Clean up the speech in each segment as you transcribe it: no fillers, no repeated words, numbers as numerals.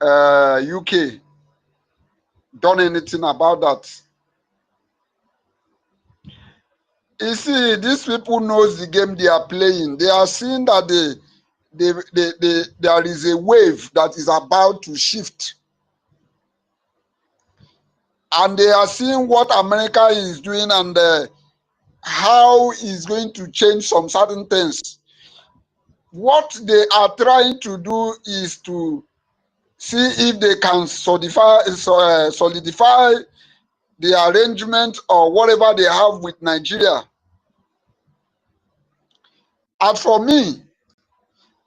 UK done anything about that? You see, these people knows the game they are playing. They are seeing that there is a wave that is about to shift. And they are seeing what America is doing and how it's going to change some certain things. What they are trying to do is to see if they can solidify the arrangement or whatever they have with Nigeria. And for me,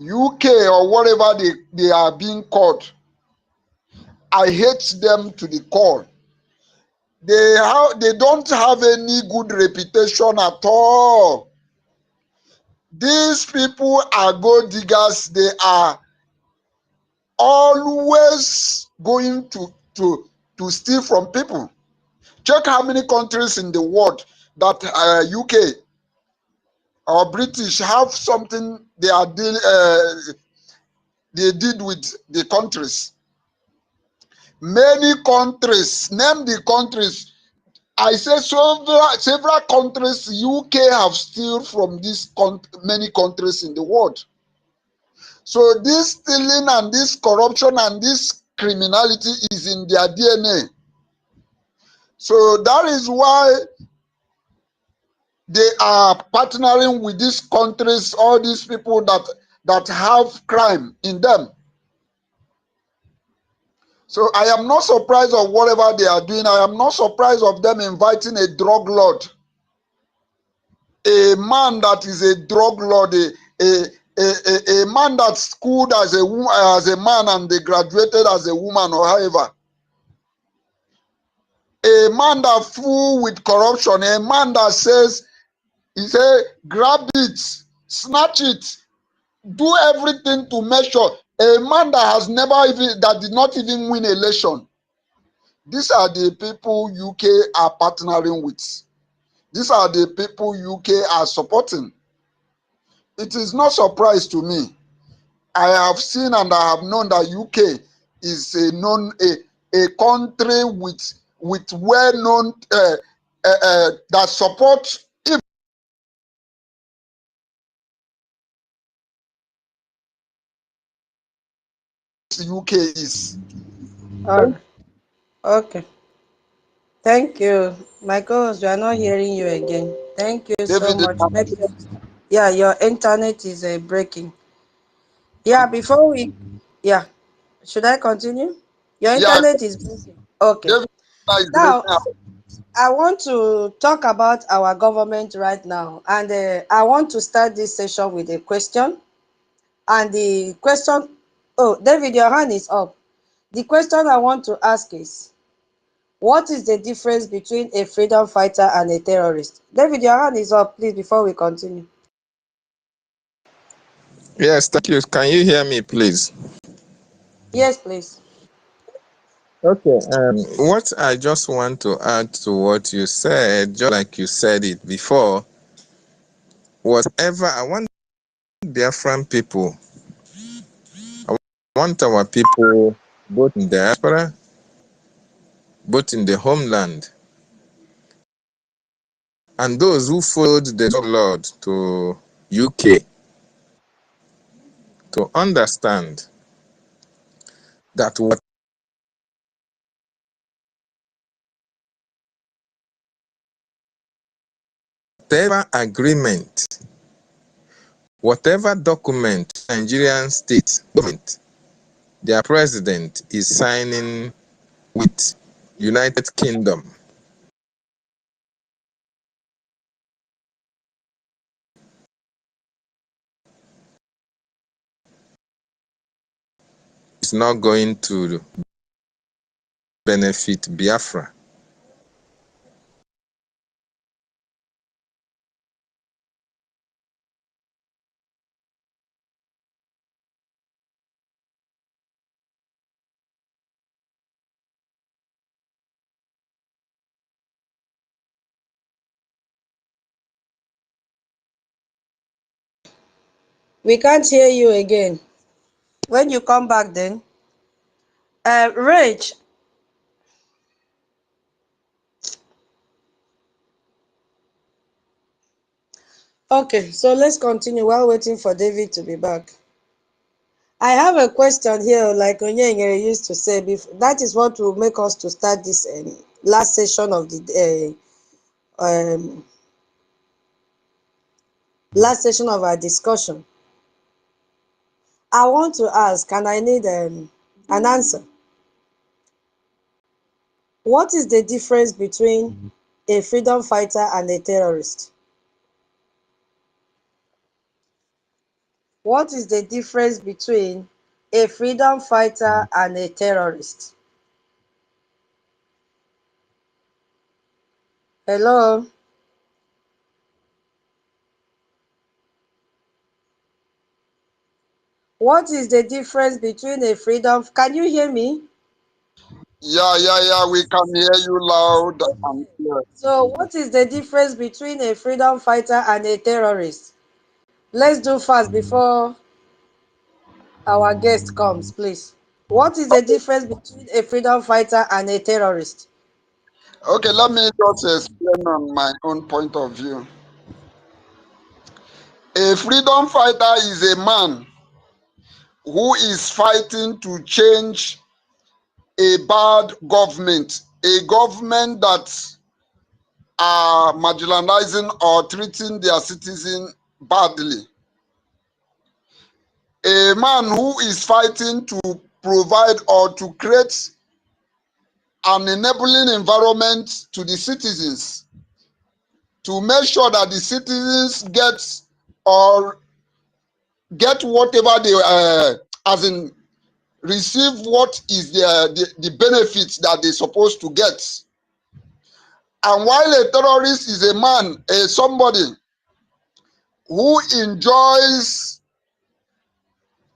UK or whatever they are being called, I hate them to the core. They don't have any good reputation at all. These people are gold diggers. They are always going to steal from people. Check how many countries in the world that UK or British have something they did with the countries. Many countries, name the countries. I say several countries UK have steal from these many countries in the world. So this stealing and this corruption and this criminality is in their DNA. So that is why they are partnering with these countries, all these people that have crime in them. So I am not surprised of whatever they are doing. I am not surprised of them inviting a drug lord, a man that is a drug lord, a man that's schooled as a man and they graduated as a woman or however. A man that full with corruption, a man that says, he say, grab it, snatch it, do everything to make sure. A man that has never even, that did not even win election. These are the people UK are partnering with. These are the people UK are supporting. It is not surprise to me. I have seen and I have known that UK is a country with well-known that support. If UK is. Okay. Thank you. My co-host, we are not hearing you again. Thank you so David, much. Maybe, yeah, your internet is breaking. Yeah, before we, yeah, should I continue? Your yeah, internet is breaking. Okay. David is breaking Now, out. I want to talk about our government right now, and I want to start this session with a question. And the question, oh, David, your hand is up. The question I want to ask is, what is the difference between a freedom fighter and a terrorist? David, your hand is up, please, before we continue. Yes, thank you. Can you hear me, please? Yes, please. Okay. What I just want to add to what you said, just like you said it before, whatever I want Biafran people, I want our people, both in diaspora, both in the homeland, and those who followed the Lord to UK, to understand that whatever agreement, whatever document Nigerian state government, their president is signing with United Kingdom, is not going to benefit Biafra. We can't hear you again. When you come back then. Rach. Okay, so let's continue while waiting for David to be back. I have a question here, like Onyengere used to say before. That is what will make us to start this last session of the last session of our discussion. I want to ask, and I need an answer. What is the difference between a freedom fighter and a terrorist? What is the difference between a freedom fighter and a terrorist? Hello? What is the difference between a freedom... Can you hear me? Yeah, we can hear you loud and clear. So what is the difference between a freedom fighter and a terrorist? Let's do fast before our guest comes, please. What is the difference between a freedom fighter and a terrorist? Okay, let me just explain on my own point of view. A freedom fighter is a man who is fighting to change a bad government, a government that are marginalizing or treating their citizens badly. A man who is fighting to provide or to create an enabling environment to the citizens to make sure that the citizens get whatever they as in receive what is the benefits that they're supposed to get. And while a terrorist is a man, somebody who enjoys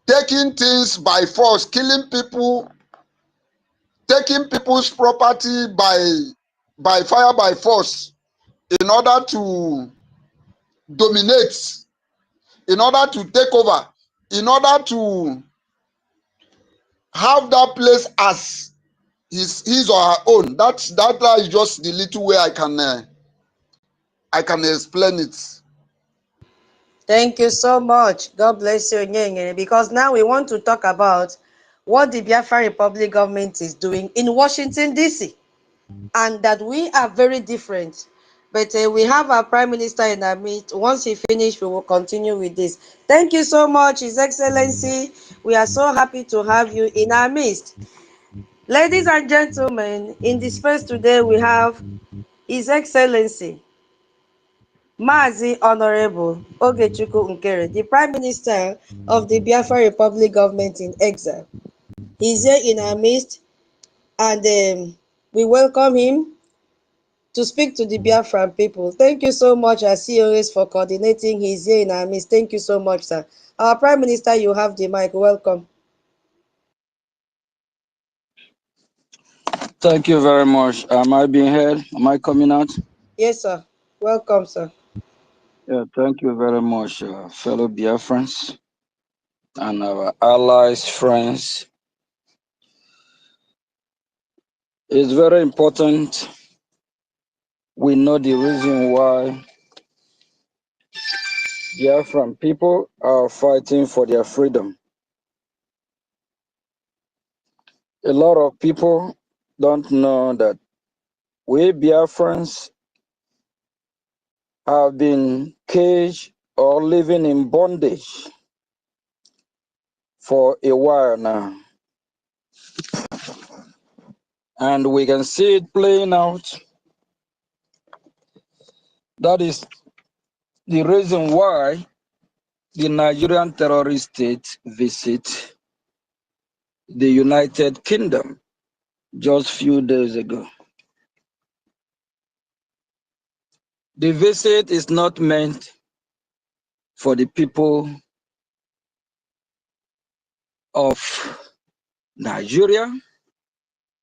taking things by force, killing people, taking people's property by fire, by force, in order to dominate, in order to take over, in order to have that place as his or her own. That is just the little way I can explain it. Thank you so much. God bless you, Onyengere, because now we want to talk about what the Biafra Republic government is doing in Washington, D.C., and that we are very different. But we have our Prime Minister in our midst. Once he finishes, we will continue with this. Thank you so much, His Excellency. We are so happy to have you in our midst. Ladies and gentlemen, in the space today, we have His Excellency Mazi Honorable Ogechukwu Nkere, the Prime Minister of the Biafra Republic government in exile. He's here in our midst, and we welcome him to speak to the Biafran people. Thank you so much, as COS, for coordinating. He's here in our midst. Thank you so much, sir. Our Prime Minister, you have the mic. Welcome. Thank you very much. Am I being heard? Am I coming out? Yes, sir. Welcome, sir. Yeah, thank you very much, fellow Biafrans and our allies, friends. It's very important we know the reason why Biafran people are fighting for their freedom. A lot of people don't know that we Biafrans have been caged or living in bondage for a while now. And we can see it playing out. That is the reason why the Nigerian terrorist state visit the United Kingdom just few days ago. The visit is not meant for the people of Nigeria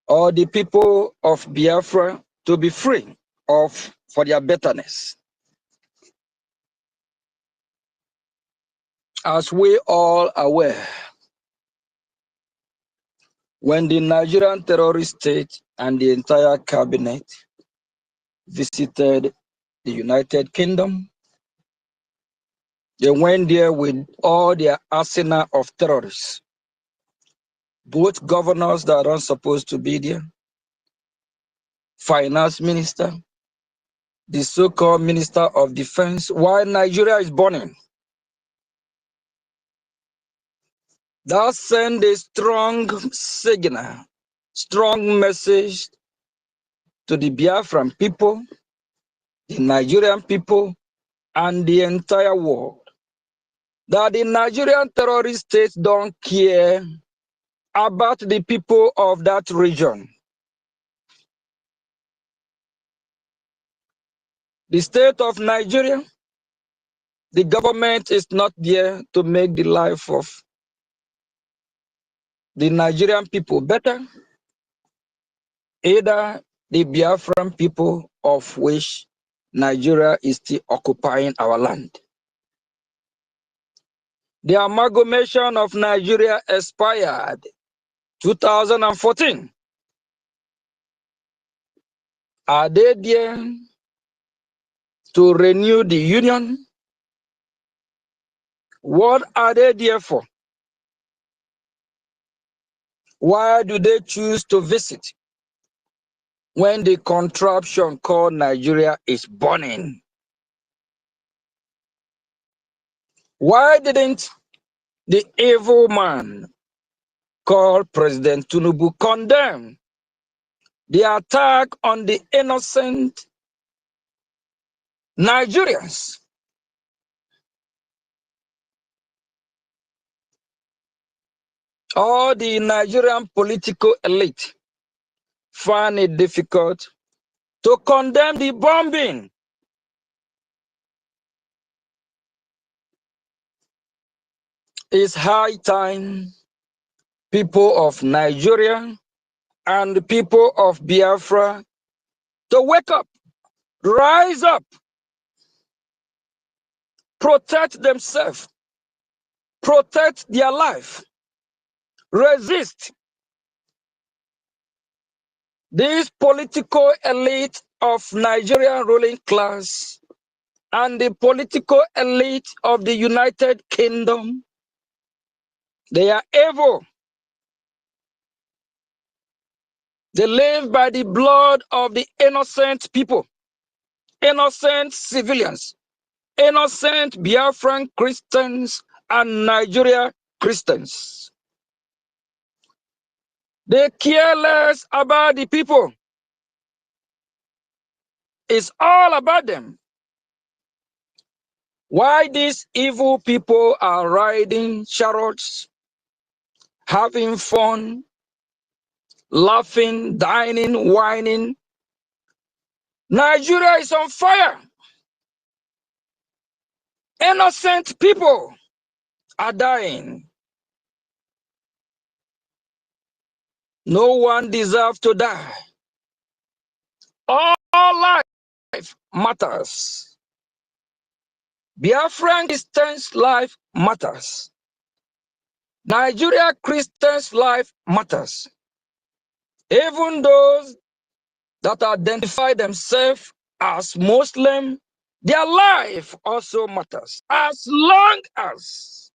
or the people of Biafra to be free of for their betterness. As we all are aware, when the Nigerian terrorist state and the entire cabinet visited the United Kingdom, they went there with all their arsenal of terrorists, both governors that are not supposed to be there, finance minister, the so-called minister of defense, while Nigeria is burning. That sent a strong signal, strong message to the Biafran people, the Nigerian people, and the entire world, that the Nigerian terrorist states don't care about the people of that region. The state of Nigeria, the government is not there to make the life of the Nigerian people better, either the Biafran people, of which Nigeria is still occupying our land. The amalgamation of Nigeria expired 2014. Are they there to renew the union? What are they there for? Why do they choose to visit when the contraption called Nigeria is burning? Why didn't the evil man called President Tinubu condemn the attack on the innocent Nigerians? All the Nigerian political elite find it difficult to condemn the bombing. It's high time people of Nigeria and the people of Biafra to wake up, rise up, protect themselves, protect their life, resist. This political elite of Nigerian ruling class and the political elite of the United Kingdom, they are evil. They live by the blood of the innocent people, innocent civilians, innocent Biafran Christians and Nigeria Christians. They care less about the people. It's all about them. Why these evil people are riding chariots, having fun, laughing, dining, whining. Nigeria is on fire. Innocent people are dying. No one deserves to die. All life matters. Biafran Christians' life matters. Nigeria Christians' life matters. Even those that identify themselves as Muslim, their life also matters. As long as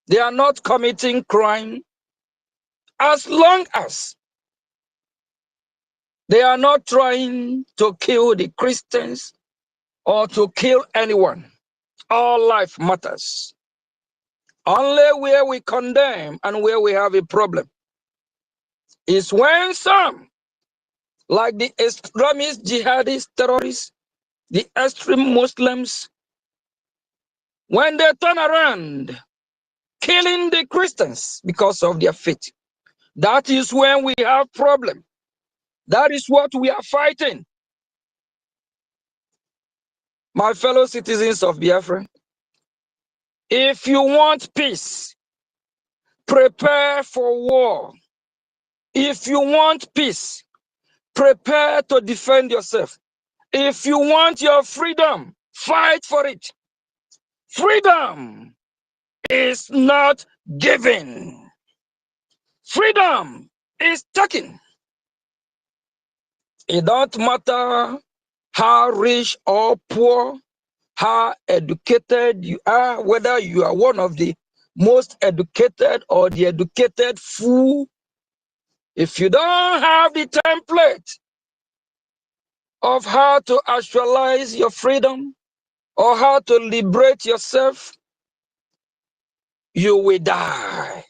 they are not committing crime, as long as they are not trying to kill the Christians or to kill anyone, all life matters. Only where we condemn and where we have a problem is when some, like the extremist jihadist terrorists, the extreme Muslims, when they turn around killing the Christians because of their faith, that is when we have problem. That is what we are fighting. My fellow citizens of Biafra, if you want peace, prepare for war. If you want peace, prepare to defend yourself. If you want your freedom, fight for it. Freedom is not given. Freedom is taken. It don't matter how rich or poor, how educated you are, whether you are one of the most educated or the educated fool. If you don't have the template of how to actualize your freedom or how to liberate yourself, you will die.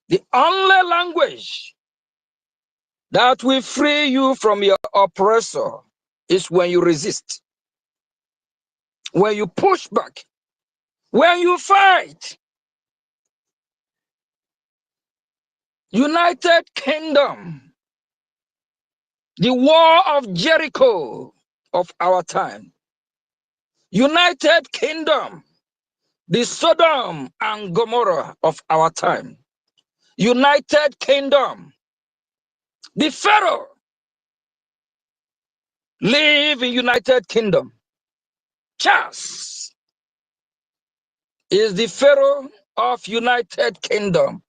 The only language that will free you from your oppressor is when you resist, when you push back, when you fight. United Kingdom, the war of Jericho of our time. United Kingdom, the Sodom and Gomorrah of our time. United Kingdom, the Pharaoh live in United Kingdom. Charles is the Pharaoh of United Kingdom.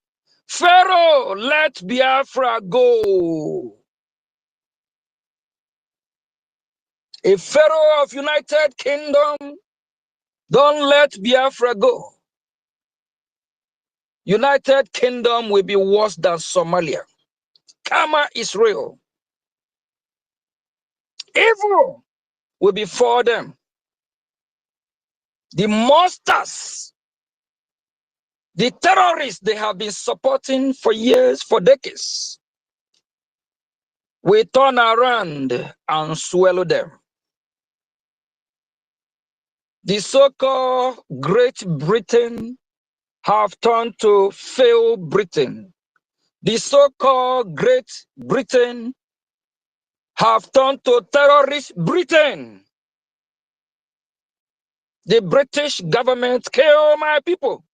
Pharaoh, let Biafra go. A Pharaoh of United Kingdom, don't let Biafra go. United Kingdom will be worse than Somalia. Karma is real. Evil will be for them. The monsters, the terrorists they have been supporting for years, for decades, will turn around and swallow them. The so-called Great Britain have turned to fail Britain. The so-called Great Britain have turned to terrorist Britain. The British government kill my people.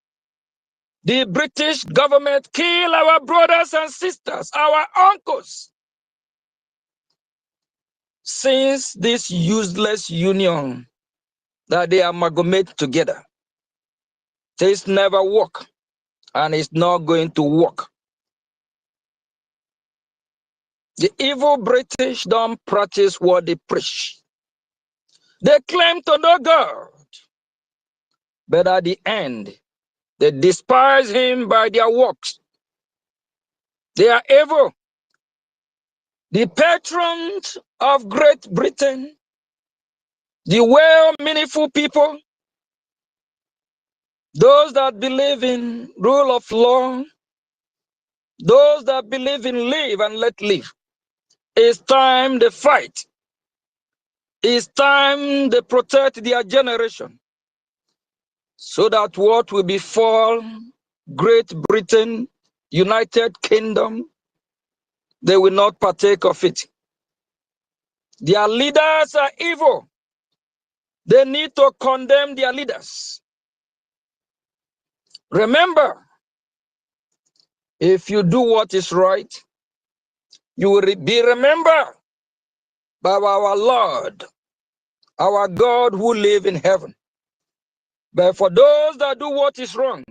The British government kill our brothers and sisters, our uncles. Since this useless union that they amalgamate together, this never work and it's not going to work. The evil British don't practice what they preach. They claim to know God, but at the end, they despise him by their works. They are evil. The patrons of Great Britain, the well-meaningful people, those that believe in rule of law, those that believe in live and let live, it's time they fight. It's time they protect their generation so that what will befall Great Britain, United Kingdom, they will not partake of it. Their leaders are evil. They need to condemn their leaders. Remember, if you do what is right, you will be remembered by our Lord, our God who lives in heaven. But for those that do what is wrong,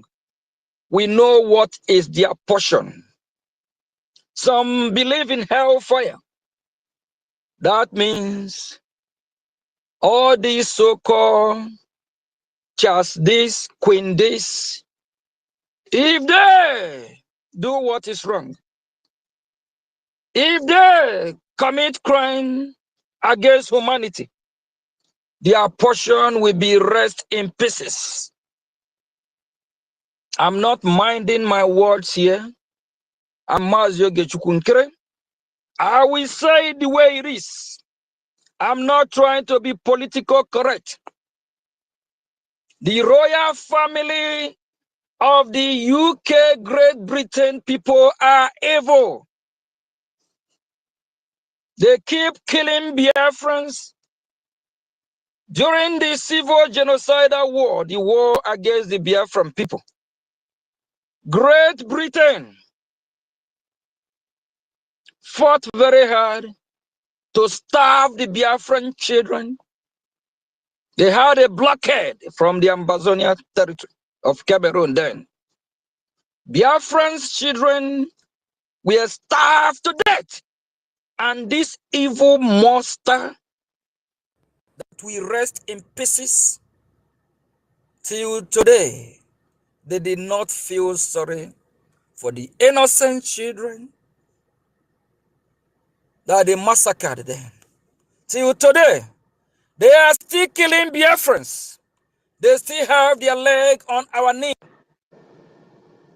we know what is their portion. Some believe in hellfire. That means all these so-called Charles this, Queen this, if they do what is wrong, if they commit crime against humanity, their portion will be rest in pieces. I'm not minding my words here. I will say it the way it is. I'm not trying to be political correct. The royal family of the UK, Great Britain people are evil. They keep killing Biafrans. During the civil genocidal war, the war against the Biafran people, Great Britain fought very hard to starve the Biafran children. They had a blockade from the Ambazonia territory. of Cameroon then. Biafran's children were starved to death. And this evil monster that will rest in pieces till today, they did not feel sorry for the innocent children that they massacred them. Till today, they are still killing Biafrans. They still have their leg on our knee.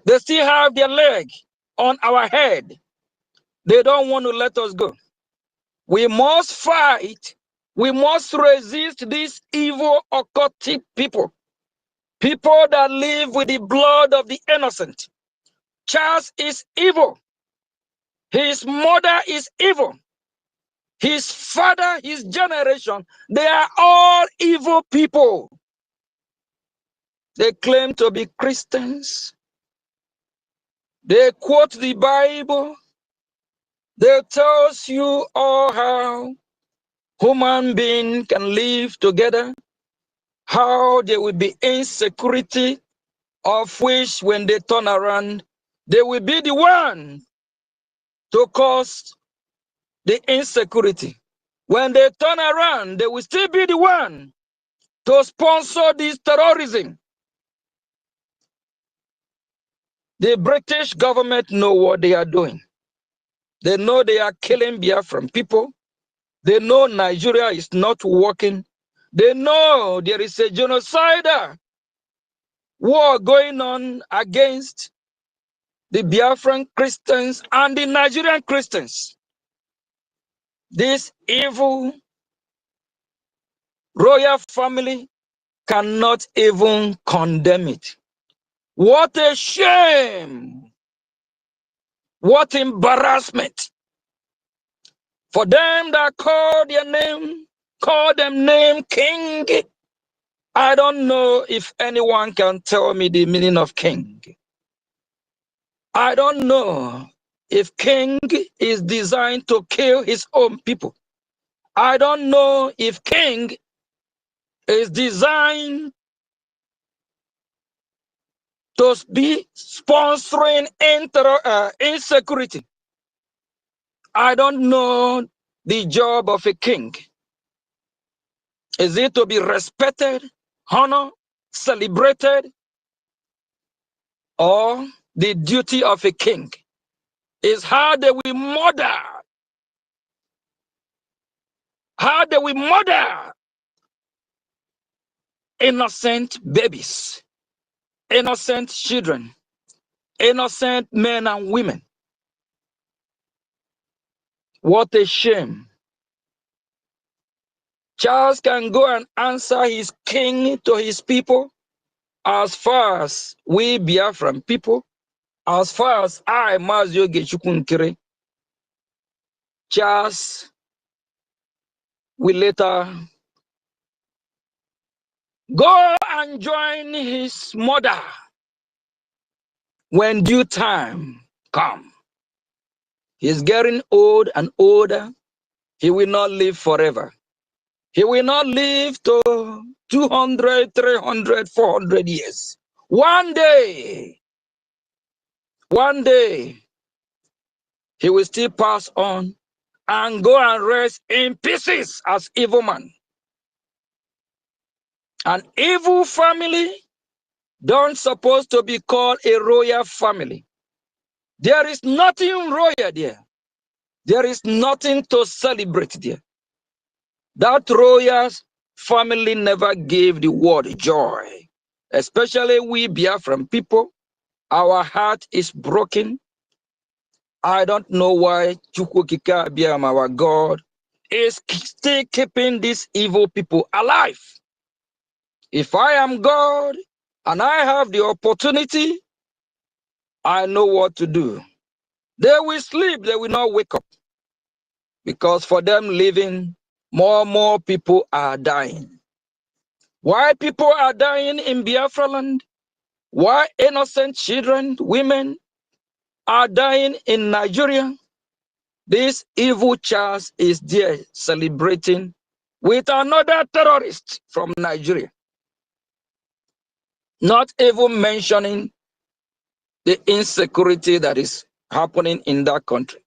They still have their leg on our head. They don't want to let us go. We must fight. We must resist these evil occultic people. People that live with the blood of the innocent. Charles is evil. His mother is evil. His father, his generation, they are all evil people. They claim to be Christians. They quote the Bible. They tell you all how human beings can live together, how there will be insecurity, of which when they turn around, they will be the one to cause the insecurity. When they turn around, they will still be the one to sponsor this terrorism. The British government know what they are doing. They know they are killing Biafran people. They know Nigeria is not working. They know there is a genocidal war going on against the Biafran Christians and the Nigerian Christians. This evil royal family cannot even condemn it. What a shame! What embarrassment! For them that call their name, call them name king. I don't know if anyone can tell me the meaning of king. I don't know if king is designed to kill his own people. I don't know if king is designed to be sponsoring insecurity. I don't know the job of a king. Is it to be respected, honored, celebrated, or the duty of a king is how they will murder, innocent babies, innocent children, innocent men and women. What a shame. Charles can go and answer his king to his people as far as we Biafran people, as far as I, Mazio Gechukwu Nkere, Charles will later go and join his mother when due time comes. He's getting old and older. He will not live forever. He will not live to 200, 300, 400 years. One day, he will still pass on and go and rest in pieces as evil man. An evil family don't supposed to be called a royal family. There is nothing royal there. There is nothing to celebrate there. That royal family never gave the world joy. Especially we Biafran people, our heart is broken. I don't know why Chukwukika Abiam, our God, is still keeping these evil people alive. If I am God and I have the opportunity, I know what to do. They will sleep, they will not wake up. Because for them living, more and more people are dying. Why people are dying in Biafra land? Why innocent children, women are dying in Nigeria? This evil Charles is there celebrating with another terrorist from Nigeria. not even mentioning the insecurity that is happening in that country.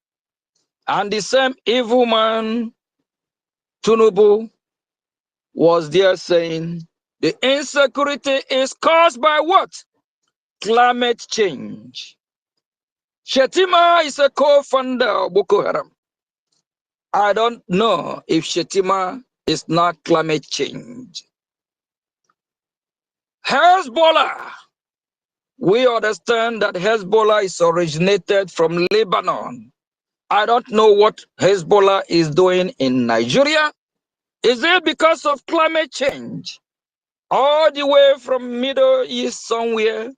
And the same evil man, Tinubu, was there saying the insecurity is caused by what? Climate change. Shetima is a co-founder of Boko Haram. I don't know if Shetima is not climate change. Hezbollah. We understand that Hezbollah is originated from Lebanon. I don't know what Hezbollah is doing in Nigeria. Is it because of climate change? All the way from Middle East somewhere,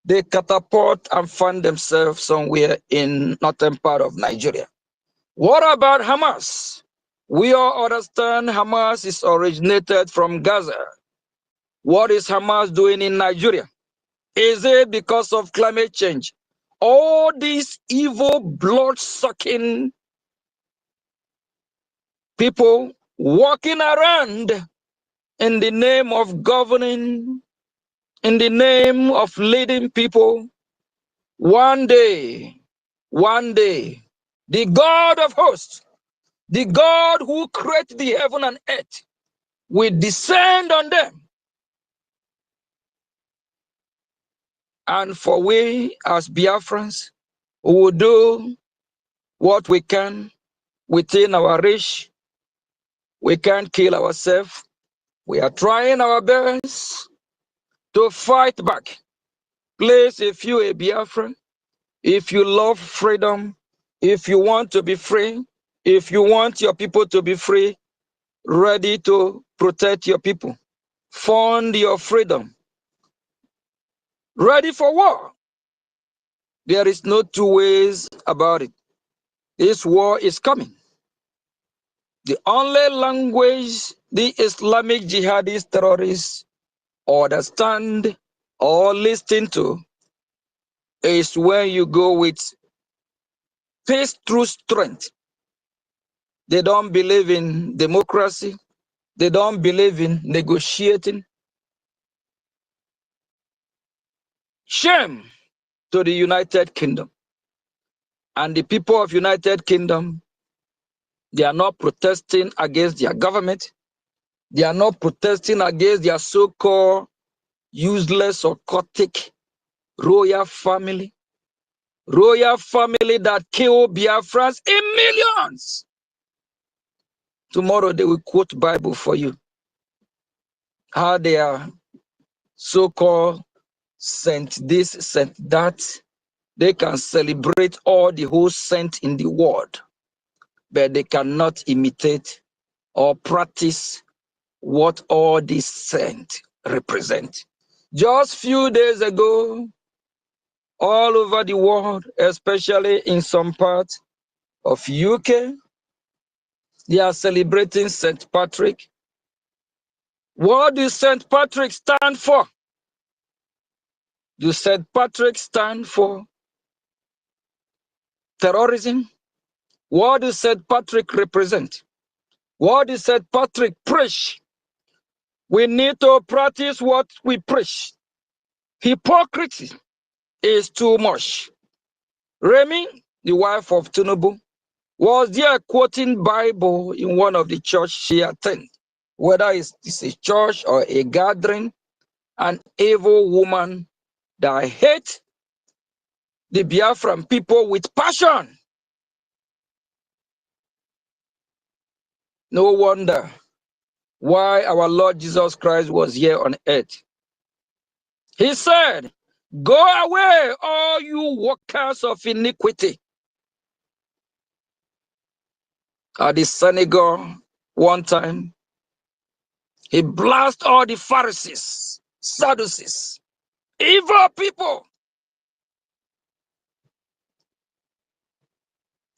they catapult and find themselves somewhere in northern part of Nigeria. What about Hamas? We all understand Hamas is originated from Gaza. What is Hamas doing in Nigeria? Is it because of climate change? All these evil, blood-sucking people walking around in the name of governing, in the name of leading people. One day, the God of hosts, the God who created the heaven and earth, will descend on them. And for we as Biafrans, we will do what we can within our reach. We can't kill ourselves. We are trying our best to fight back. Please, if you are a Biafran, if you love freedom, if you want to be free, if you want your people to be free, ready to protect your people, fund your freedom, ready for war. There is no two ways about it. This war is coming. The only language the Islamic jihadist terrorists understand or listen to is when you go with peace through strength. They don't believe in democracy. They don't believe in negotiating. Shame to the United Kingdom. And the people of United Kingdom, they are not protesting against their government. They are not protesting against their so-called useless occultic royal family that kill Biafrans in millions. Tomorrow they will quote Bible for you. How they are so-called saint this, saint that. They can celebrate all the whole saint in the world, but they cannot imitate or practice what all these saints represent. Just few days ago, all over the world, especially in some parts of UK, they are celebrating St. Patrick. What does St. Patrick stand for? Does St. Patrick stand for terrorism? What does St. Patrick represent? What does St. Patrick preach? We need to practice what we preach. Hypocrisy is too much. Remy, the wife of Tinubu, was there quoting Bible in one of the church she attended. Whether it's a church or a gathering, an evil woman that hate the Biafran people with passion. No wonder why our Lord Jesus Christ was here on earth. He said, "Go away, all you workers of iniquity." At the synagogue one time, he blasted all the Pharisees, Sadducees, evil people.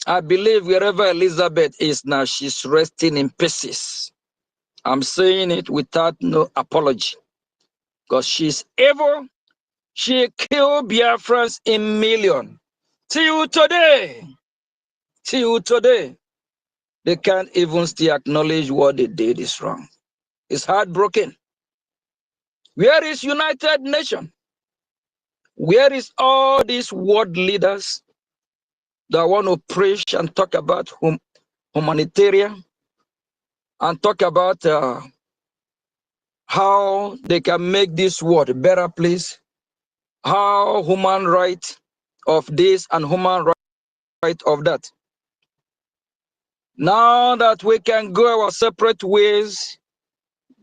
I believe wherever Elizabeth is now, she's resting in pieces. I'm saying it without no apology, because she's evil. She killed Biafrans in millions. Till today, they can't even still acknowledge what they did is wrong. It's heartbroken. Where is United Nations? Where is all these world leaders that want to preach and talk about humanitarian and talk about how they can make this world a better place, how human right of this and human right of that. Now that we can go our separate ways,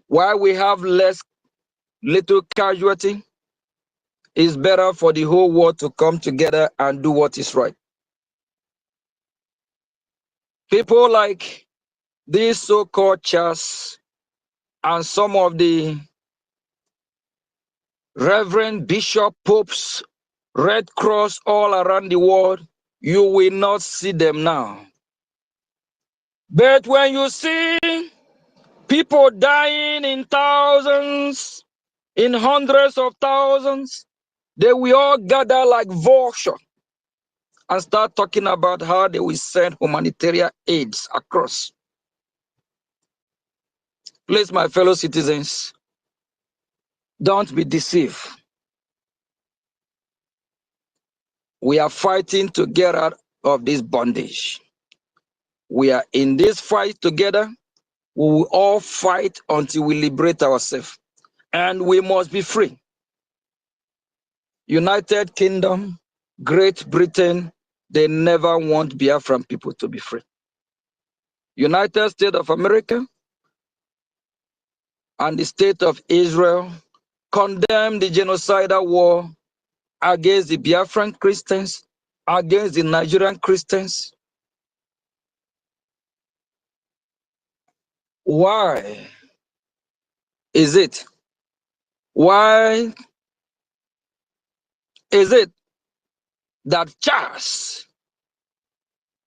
while we have little casualty, it's better for the whole world to come together and do what is right. People like these so-called churches and some of the reverend bishop popes, Red Cross all around the world, you will not see them now. But when you see people dying in thousands, in hundreds of thousands, they will all gather like vultures and start talking about how they will send humanitarian aids across. Please, my fellow citizens, don't be deceived. We are fighting to get out of this bondage. We are in this fight together. We will all fight until we liberate ourselves. And we must be free. United Kingdom, Great Britain, they never want Biafran people to be free. United States of America and the state of Israel condemn the genocidal war against the Biafran Christians, against the Nigerian Christians. Why is it? Why is it that Charles,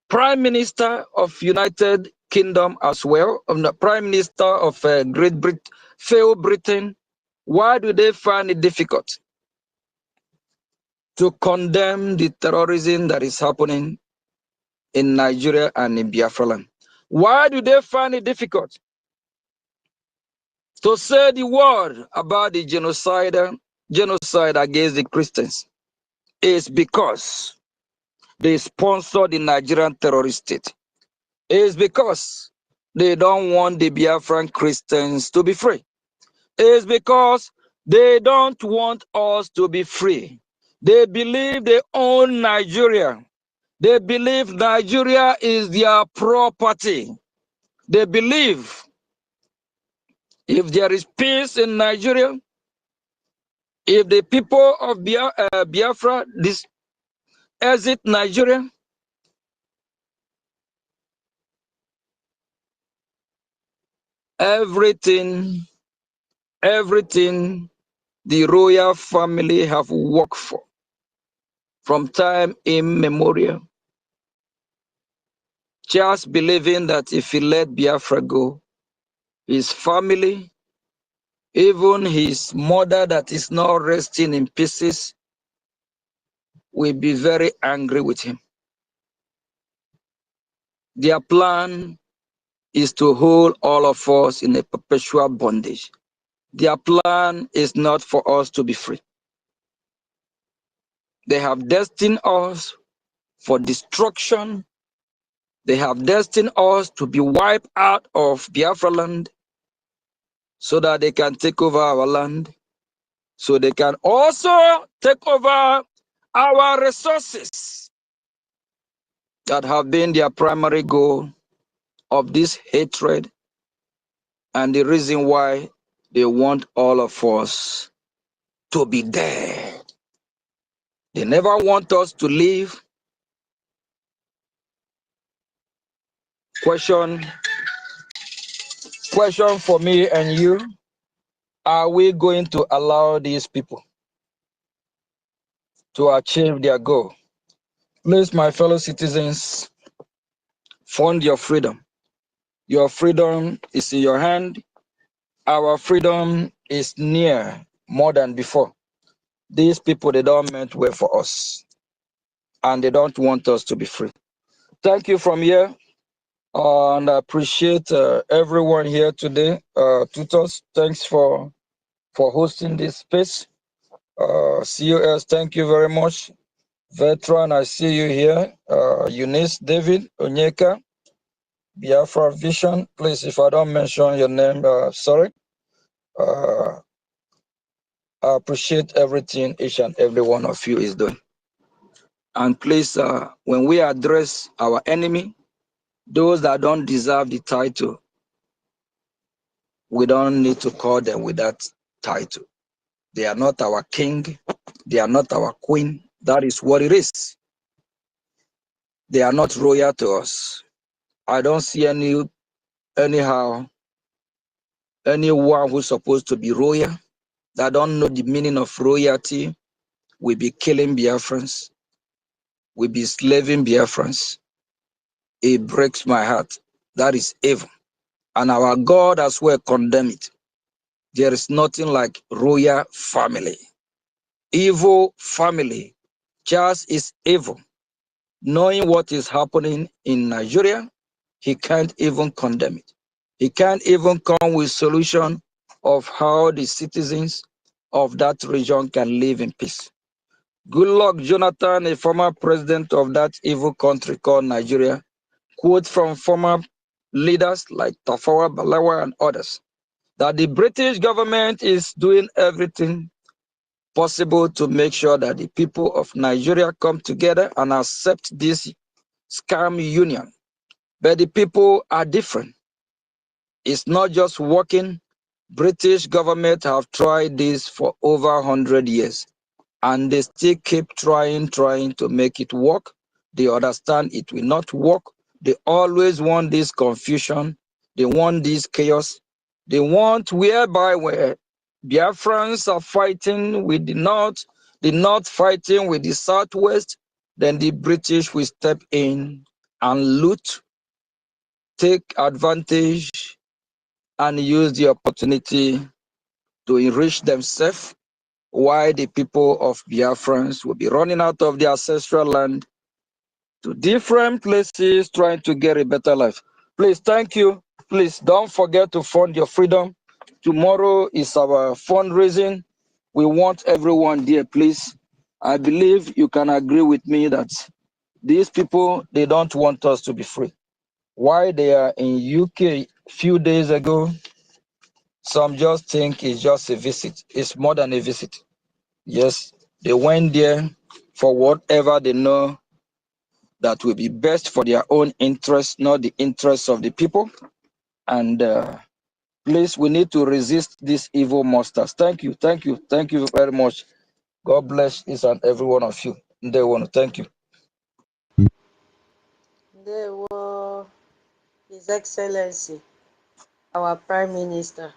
Prime Minister of United Kingdom as well, the Prime Minister of Great Britain, failed Britain, why do they find it difficult to condemn the terrorism that is happening in Nigeria and in Biafra land? Why do they find it difficult to say the word about the genocide against the Christians? It's because they sponsor the Nigerian terrorist state. It's because they don't want the Biafran Christians to be free. It's because they don't want us to be free. They believe they own Nigeria. They believe Nigeria is their property. They believe if there is peace in Nigeria, if the people of Biafra exit Nigeria, everything the royal family have worked for from time immemorial, just believing that if he let Biafra go, his family, even his mother that is now resting in pieces, will be very angry with him. Their plan is to hold all of us in a perpetual bondage. Their plan is not for us to be free. They have destined us for destruction. They have destined us to be wiped out of Biafra land so that they can take over our land, so they can also take over our resources that have been their primary goal of this hatred and the reason why they want all of us to be dead. They never want us to live. Question for me and you, are we going to allow these people to achieve their goal? Please, my fellow citizens, fund your freedom. Your freedom is in your hand. Our freedom is near more than before. These people, they don't meant well for us, and they don't want us to be free. Thank you from here, and I appreciate everyone here today. Tutors, thanks for for hosting this space. COS, thank you very much. Veteran, I see you here. Eunice, David, Onyeka, Biafra Vision. Please, if I don't mention your name, sorry. I appreciate everything each and every one of you is doing. And please, when we address our enemy, those that don't deserve the title, we don't need to call them with that title. They are not our king. They are not our queen. That is what it is. They are not royal to us. I don't see anyone who's supposed to be royal that don't know the meaning of royalty will be killing Biafrans, will be slaving Biafrans. It breaks my heart. That is evil. And our God as well condemn it. There is nothing like royal family. Evil family just is evil. Knowing what is happening in Nigeria, he can't even condemn it. He can't even come with solution of how the citizens of that region can live in peace. Good luck, Jonathan, a former president of that evil country called Nigeria. Quote from former leaders like Tafawa Balewa and others, that the British government is doing everything possible to make sure that the people of Nigeria come together and accept this scam union. But the people are different. It's not just working. British government have tried this for over 100 years, and they still keep trying to make it work. They understand it will not work. They always want this confusion. They want this chaos. They want where Biafrans are fighting with the North fighting with the Southwest, then the British will step in and loot, take advantage, and use the opportunity to enrich themselves, while the people of Biafrans will be running out of their ancestral land to different places trying to get a better life. Please, thank you. Please don't forget to fund your freedom. Tomorrow is our fundraising. We want everyone there, please. I believe you can agree with me that these people, they don't want us to be free. Why they are in UK few days ago, some just think it's just a visit. It's more than a visit. Yes, they went there for whatever they know that will be best for their own interests, not the interests of the people. And please, we need to resist these evil monsters. Thank you, thank you, thank you very much. God bless each and every one of you. They want to thank you. There were His Excellency, our Prime Minister.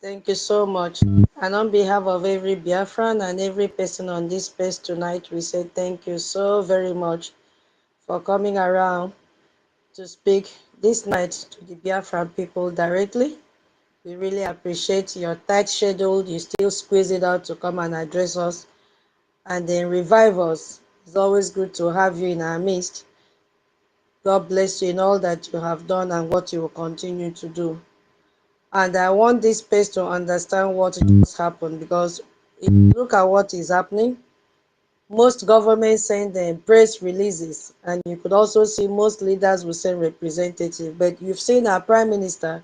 Thank you so much. And on behalf of every Biafran and every person on this space tonight, we say thank you so very much for coming around to speak this night to the Biafran people directly. We really appreciate your tight schedule. You still squeeze it out to come and address us and then revive us. It's always good to have you in our midst. God bless you in all that you have done and what you will continue to do. And I want this space to understand what just happened, because if you look at what is happening, most governments send them press releases, and you could also see most leaders will send representatives. But you've seen our Prime Minister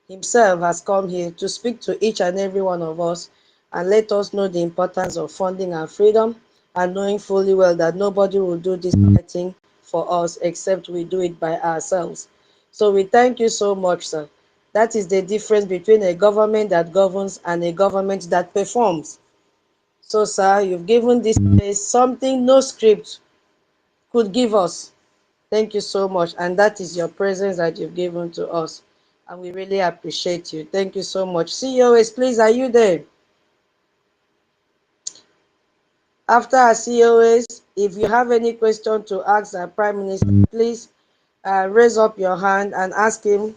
himself has come here to speak to each and every one of us and let us know the importance of funding our freedom, and knowing fully well that nobody will do this thing for us except we do it by ourselves. So we thank you so much, sir. That is the difference between a government that governs and a government that performs. So, sir, you've given this place something no script could give us. Thank you so much. And that is your presence that you've given to us. And we really appreciate you. Thank you so much. COS, please, are you there? After our COS, if you have any question to ask our Prime Minister, please raise up your hand and ask him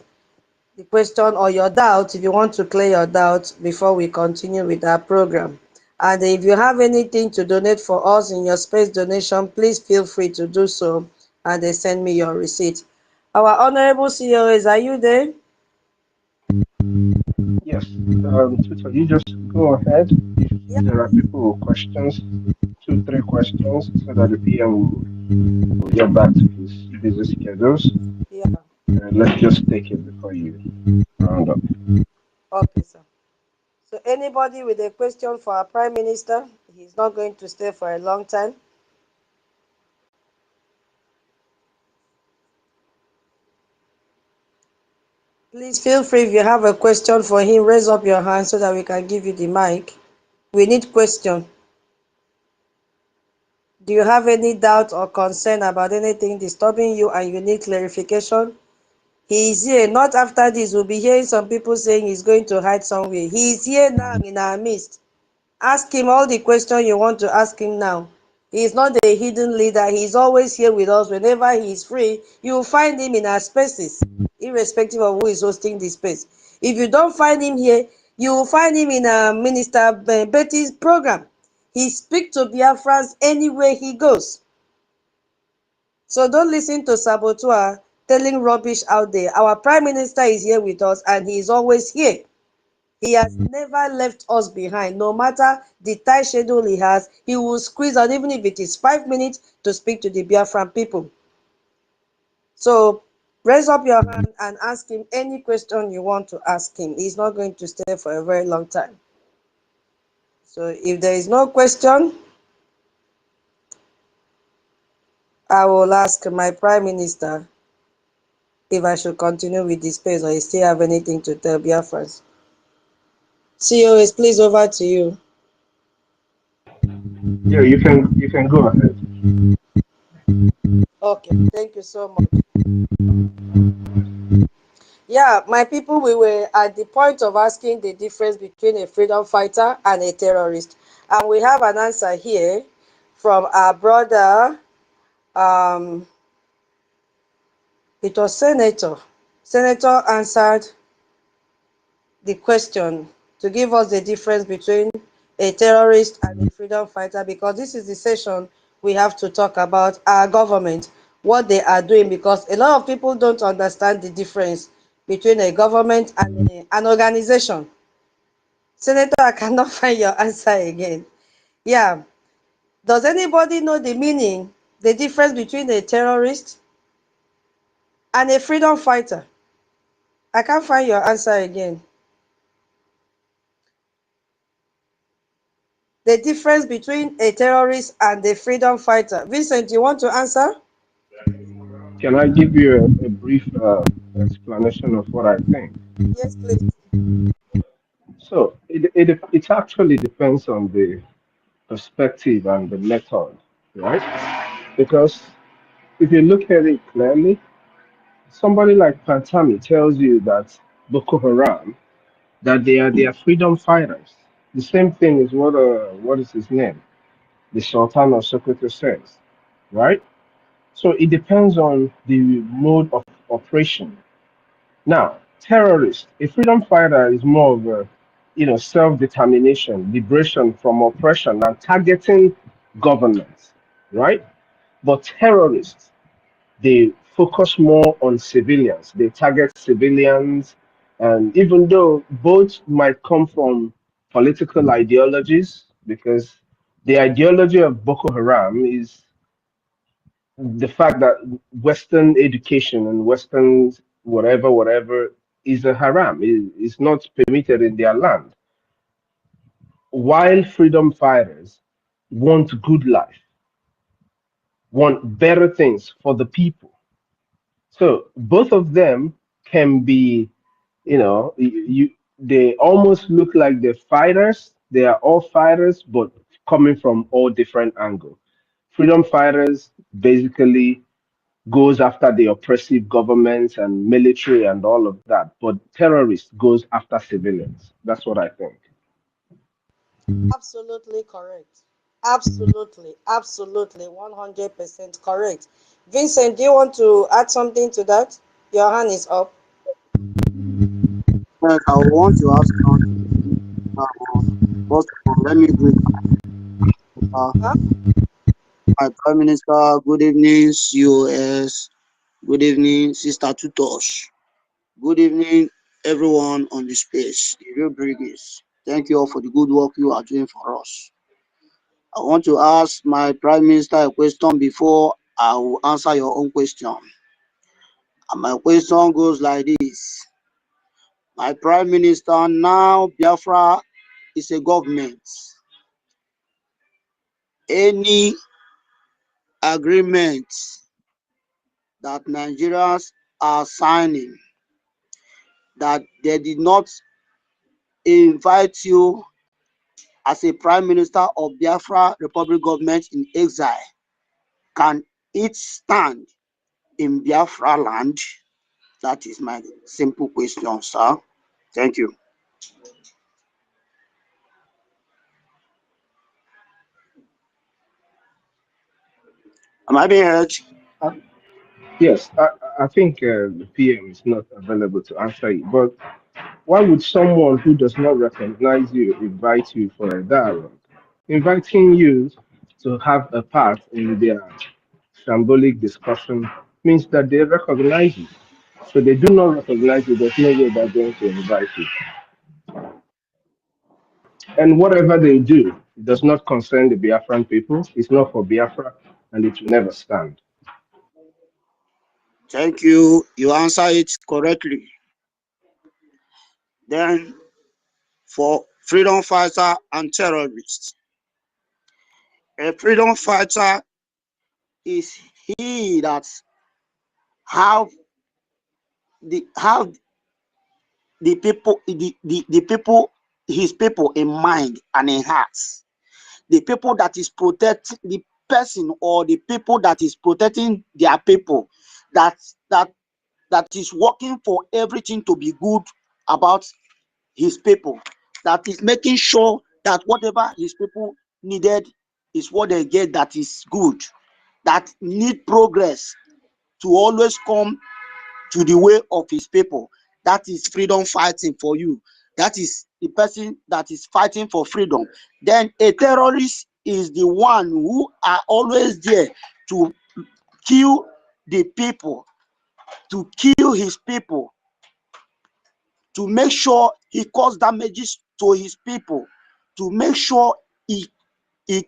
the question or your doubt, if you want to clear your doubt before we continue with our program. And if you have anything to donate for us in your space donation, please feel free to do so and then send me your receipt. Our honorable COS, are you there? Yes. Tutor, you just go ahead if Yeah, there are people with questions, two, three questions, so that the PM will get back to his busy schedules. yeah. And let's just take it before you round up. Okay, sir. So anybody with a question for our Prime Minister? He's not going to stay for a long time. Please feel free if you have a question for him, raise up your hand so that we can give you the mic. We need question. Do you have any doubt or concern about anything disturbing you and you need clarification? He is here. Not after this, we'll be hearing some people saying he's going to hide somewhere. He is here now in our midst. Ask him all the questions you want to ask him now. He is not a hidden leader. He is always here with us. Whenever he is free, you will find him in our spaces, irrespective of who is hosting the space. If you don't find him here, you will find him in Minister Betty's program. He speaks to Biafrans anywhere he goes. So don't listen to Saboteur telling rubbish out there. Our Prime Minister is here with us and he is always here. He has never left us behind. No matter the tight schedule he has, he will squeeze out, even if it is 5 minutes, to speak to the Biafran people. So raise up your hand and ask him any question you want to ask him. He's not going to stay for a very long time. So if there is no question, I will ask my Prime Minister if I should continue with the space or he still have anything to tell Biafrans. COS, please, over to you. Yeah, you can go ahead. Okay, thank you so much. Yeah, my people, we were at the point of asking the difference between a freedom fighter and a terrorist. And we have an answer here from our brother, um, it was Senator. Senator answered the question to give us the difference between a terrorist and a freedom fighter, because this is the session we have to talk about our government, what they are doing, because a lot of people don't understand the difference between a government and an organization. Senator, I cannot find your answer again. Yeah. Does anybody know the meaning, the difference between a terrorist and a freedom fighter? I can't find your answer again. The difference between a terrorist and a freedom fighter. Vincent, you want to answer? Can I give you a brief explanation of what I think? Yes, please. So it actually depends on the perspective and the method, right? Because if you look at it clearly, somebody like Pantami tells you that Boko Haram, that they are their freedom fighters. The same thing is what is his name? The Sultan of Sokoto says, right? So it depends on the mode of operation. Now, terrorist, a freedom fighter is more of a, self-determination, liberation from oppression, and targeting governments, right? But terrorists, they focus more on civilians. They target civilians, and even though both might come from political ideologies, because the ideology of Boko Haram is the fact that Western education and Western whatever is a haram, is not permitted in their land. While freedom fighters want good life, want better things for the people. So both of them can be, they almost look like they're fighters. They are all fighters, but coming from all different angles. Freedom fighters basically goes after the oppressive governments and military and all of that, but terrorists goes after civilians. That's what I think. Absolutely correct. Absolutely, absolutely, 100% correct. Vincent, do you want to add something to that? Your hand is up. Yes, I want to ask first of all, let me greet uh, Huh? my Prime Minister. Good evening, COS. Good evening, Sister Tutosh. Good evening. everyone on the space, the real Brigadiers. Thank you all for the good work you are doing for us. I want to ask my Prime Minister a question before I will answer your own question. And my question goes like this. My Prime Minister, now Biafra is a government. Any agreement that Nigerians are signing that they did not invite you as a Prime Minister of Biafra Republic government in exile, can it stand in Biafra land? That is my simple question, sir. Thank you. Am I being heard? Yes, I think the PM is not available to answer it. But why would someone who does not recognize you invite you for a dialogue? Inviting you to have a part in their shambolic discussion means that they recognize you. So they do not recognize you, there's no way they're going to invite you. And whatever they do, it does not concern the Biafran people. It's not for Biafra, and it will never stand. Thank you. You answer it correctly. Then, for freedom fighter and terrorist, a freedom fighter is he that have the people, the people, his people in mind and in heart. The people that is protecting the person, or the people that is protecting their people, that is working for everything to be good about his people, that is making sure that whatever his people needed is what they get, that is good, that need progress to always come to the way of his people. That is freedom fighting for you. That is the person that is fighting for freedom. Then a terrorist is the one who are always there to kill the people, to kill his people, to make sure he cause damages to his people, to make sure he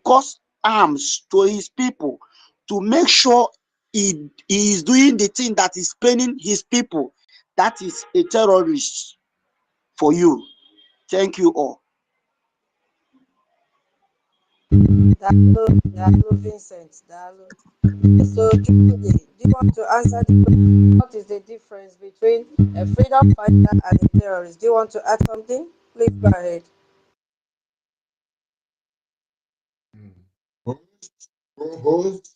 cause harms to his people, to make sure he is doing the thing that is paining his people. That is a terrorist for you. Thank you all. Dalo Vincent, Dalo. So, do you want to answer the question? What is the difference between a freedom fighter and a terrorist? Do you want to add something? Please go ahead. Host, co-host,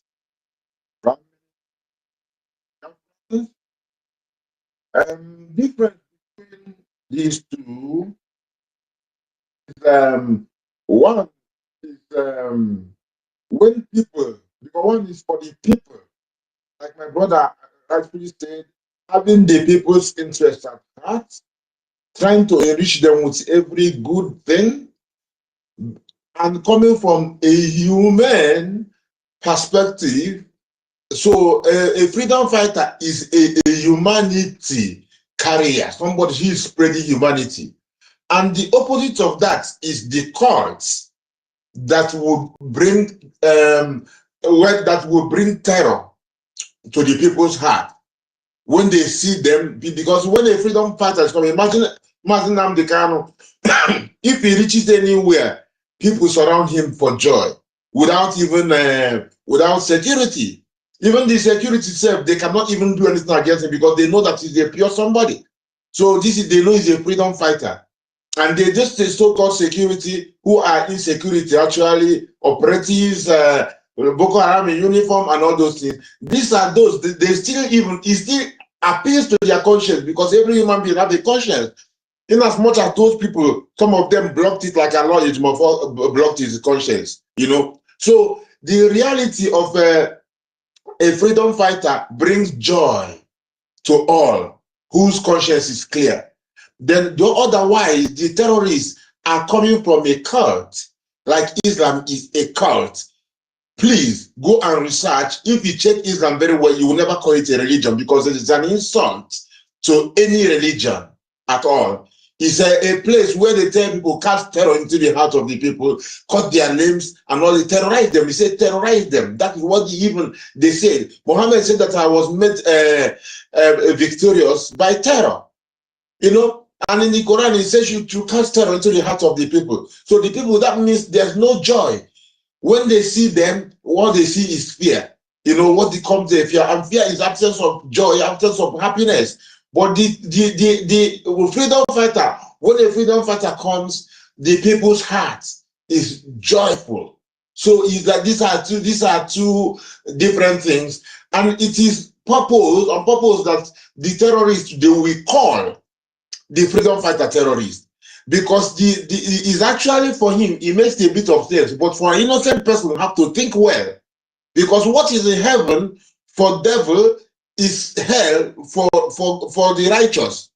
difference between these two is one is when people, because one is for the people, like my brother rightfully said, having the people's interest at heart, trying to enrich them with every good thing, and coming from a human perspective. So a freedom fighter is a humanity carrier, somebody who is spreading humanity. And the opposite of that is the cults that will bring that will bring terror to the people's heart when they see them. Because when a freedom fighter is coming, imagine NNAMDI KANU, if he reaches anywhere, people surround him for joy without even without security. Even the security itself, they cannot even do anything against him because they know that he's a pure somebody. So this is, they know he's a freedom fighter. And they just so-called security who are insecurity, actually operatives, Boko Haram in uniform and all those things. These are those, they still even, it still appeals to their conscience, because every human being has a conscience. In as much as those people, some of them blocked it, like Allah blocked his conscience, you know. So the reality of a freedom fighter brings joy to all whose conscience is clear. Then otherwise, the terrorists are coming from a cult, like Islam is a cult. Please go and research. If you check Islam very well, you will never call it a religion, because it is an insult to any religion. at all. It's a place where they tell people cast terror into the heart of the people, cut their names and all, they terrorize them. He said terrorize them. That is what they said. Muhammad said that I was made victorious by terror. You know, and in the Quran it says you to cast terror into the heart of the people. So the people, that means there's no joy. When they see them, what they see is fear. You know, what becomes a fear? And fear is absence of joy, absence of happiness. But the freedom fighter, when the freedom fighter comes, the people's heart is joyful. So is that these are two different things, and it is on purpose that the terrorists, they will call the freedom fighter terrorist, because is actually, for him, it makes a bit of sense, but for an innocent person, you have to think well, because what is in heaven for devil is hell for the righteous,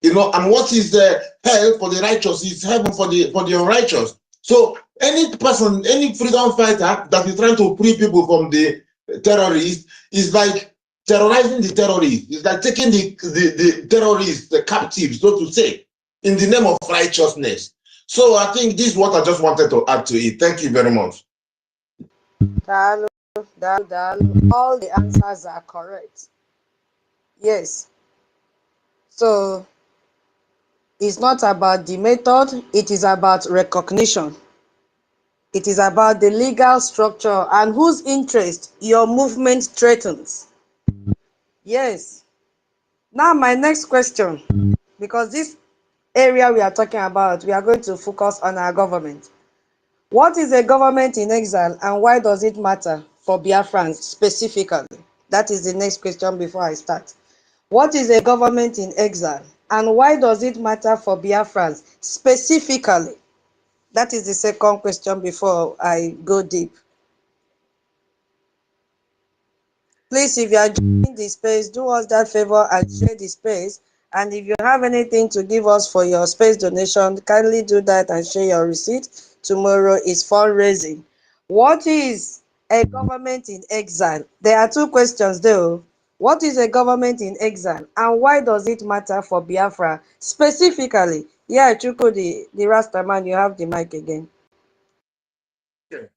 you know, and what is the hell for the righteous is heaven for the unrighteous. So any person, any freedom fighter that is trying to free people from the terrorists is like terrorizing the terrorists. It's like taking the terrorists, the captives, so to say, in the name of righteousness. So I think this is what I just wanted to add to it. Thank you very much. Dalu, all the answers are correct. Yes. So it's not about the method, it is about recognition. It is about the legal structure and whose interest your movement threatens. Yes. Now my next question, because this area we are talking about, we are going to focus on our government. What is a government in exile and why does it matter for Biafrans specifically? That is the next question before I start. What is a government in exile and why does it matter for Biafrans specifically? That is the second question before I go deep. Please, if you are joining the space, do us that favor and share the space. And if you have anything to give us for your space donation, kindly do that and share your receipt. Tomorrow is fundraising. What is a government in exile? There are two questions though. What is a government in exile and why does it matter for Biafra specifically? Yeah, Chuko, the Rastaman, you have the mic again. Okay.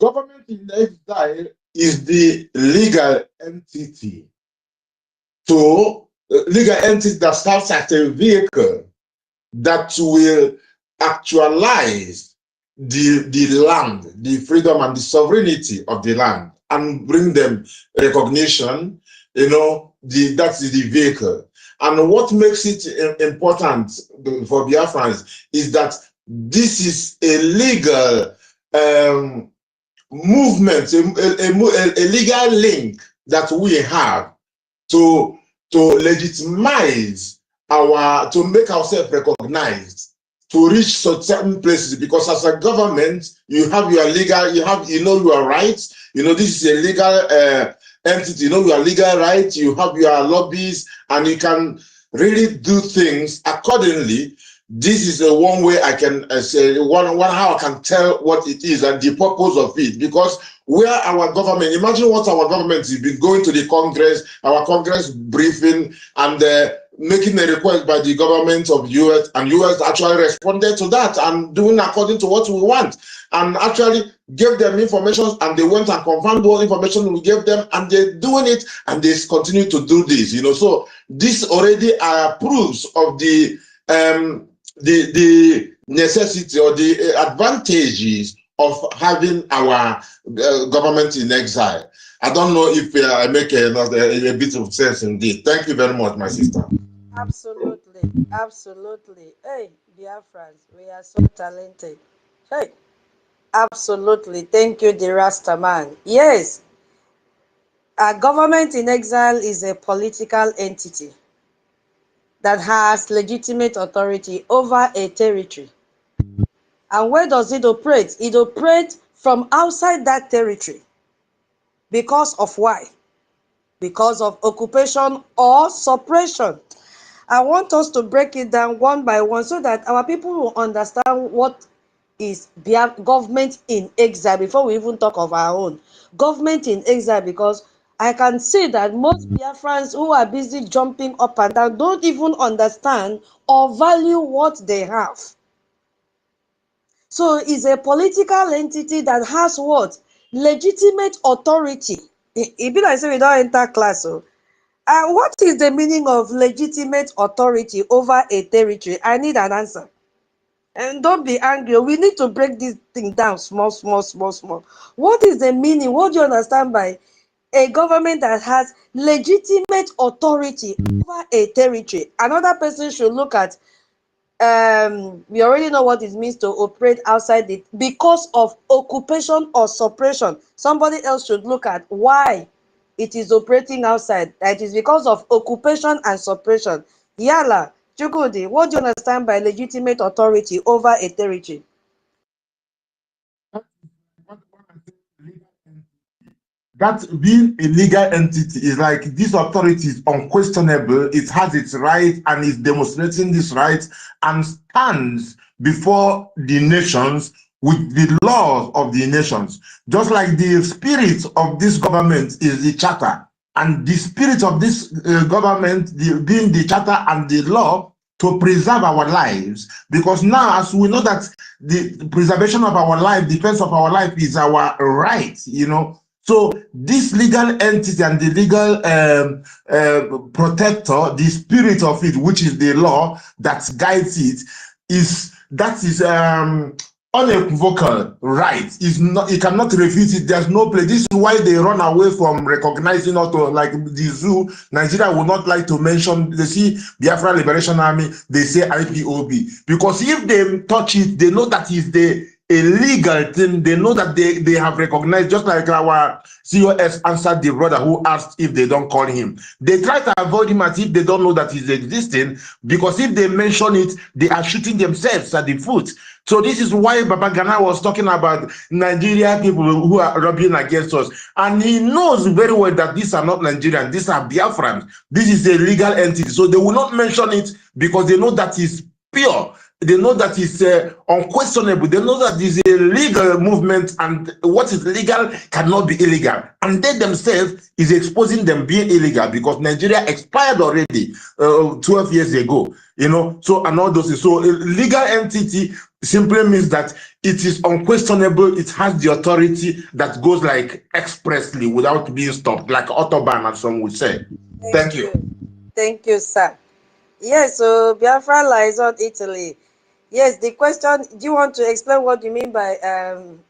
Government in exile is the legal entity. So, legal entity that serves as a vehicle that will actualize the land, the freedom and the sovereignty of the land, and bring them recognition. You know, that's the vehicle. And what makes it important for Biafrans is that this is a legal movement, a legal link that we have to legitimize to make ourselves recognized, to reach certain places, because as a government, you have your legal, you know your rights, you know this is a legal entity, you know your legal rights, you have your lobbies, and you can really do things accordingly. This is the one way I can say how I can tell what it is and the purpose of it, because where our government, imagine what our government has been going to the Congress, our Congress briefing, and making a request by the government of US, and US actually responded to that and doing according to what we want, and actually gave them information, and they went and confirmed what information we gave them, and they're doing it, and they continue to do this, you know. So this already proves of the necessity or the advantages of having our government in exile. I don't know if I make a bit of sense indeed. Thank you very much, my sister. Absolutely, absolutely. Hey, Biafrans, we are so talented. Hey, absolutely. Thank you, the Rastaman. Yes, a government in exile is a political entity that has legitimate authority over a territory. And where does it operate? It operates from outside that territory. Because of why? Because of occupation or suppression. I want us to break it down one by one so that our people will understand what is government in exile before we even talk of our own. Government in exile, because I can see that most Biafrans who are busy jumping up and down don't even understand or value what they have. So it's a political entity that has what? Legitimate authority. It be like say we don't enter class. So. And what is the meaning of legitimate authority over a territory? I need an answer. And don't be angry. We need to break this thing down small, small, small, small. What is the meaning? What do you understand by a government that has legitimate authority over a territory? Another person should look at we already know what it means to operate outside it because of occupation or suppression. Somebody else should look at why it is operating outside. That is because of occupation and suppression. Yala, Chukudi, what do you understand by legitimate authority over a territory? That being a legal entity is like this authority is unquestionable, it has its right and is demonstrating this right and stands before the nations with the laws of the nations. Just like the spirit of this government is the charter, and the spirit of this government being the charter and the law to preserve our lives, because now as we know that the preservation of our life, defense of our life is our right, you know. So this legal entity and the legal protector, the spirit of it, which is the law that guides it, is unequivocal right. Is not, you cannot refute it. There's no place. This is why they run away from recognizing auto, like the zoo. Nigeria would not like to mention. They see Biafra Liberation Army, they say IPOB, because if they touch it, they know that is the illegal thing. They know that they have recognized, just like our COS answered the brother who asked if they don't call him. They try to avoid him as if they don't know that he's existing, because if they mention it, they are shooting themselves at the foot. So this is why Baba Gana was talking about Nigerian people who are rubbing against us. And he knows very well that these are not Nigerians, these are Biafrans. This is a legal entity. So they will not mention it because they know that it's pure. They know that it's unquestionable. They know that it's a legal movement, and what is legal cannot be illegal. And they themselves is exposing them being illegal because Nigeria expired already 12 years ago. You know, so and all those. So a legal entity simply means that it is unquestionable. It has the authority that goes like expressly without being stopped, like Autobahn, as some would say. Thank you. Thank you, sir. Yes, so Biafra lies on Italy. Yes, the question, do you want to explain what you mean by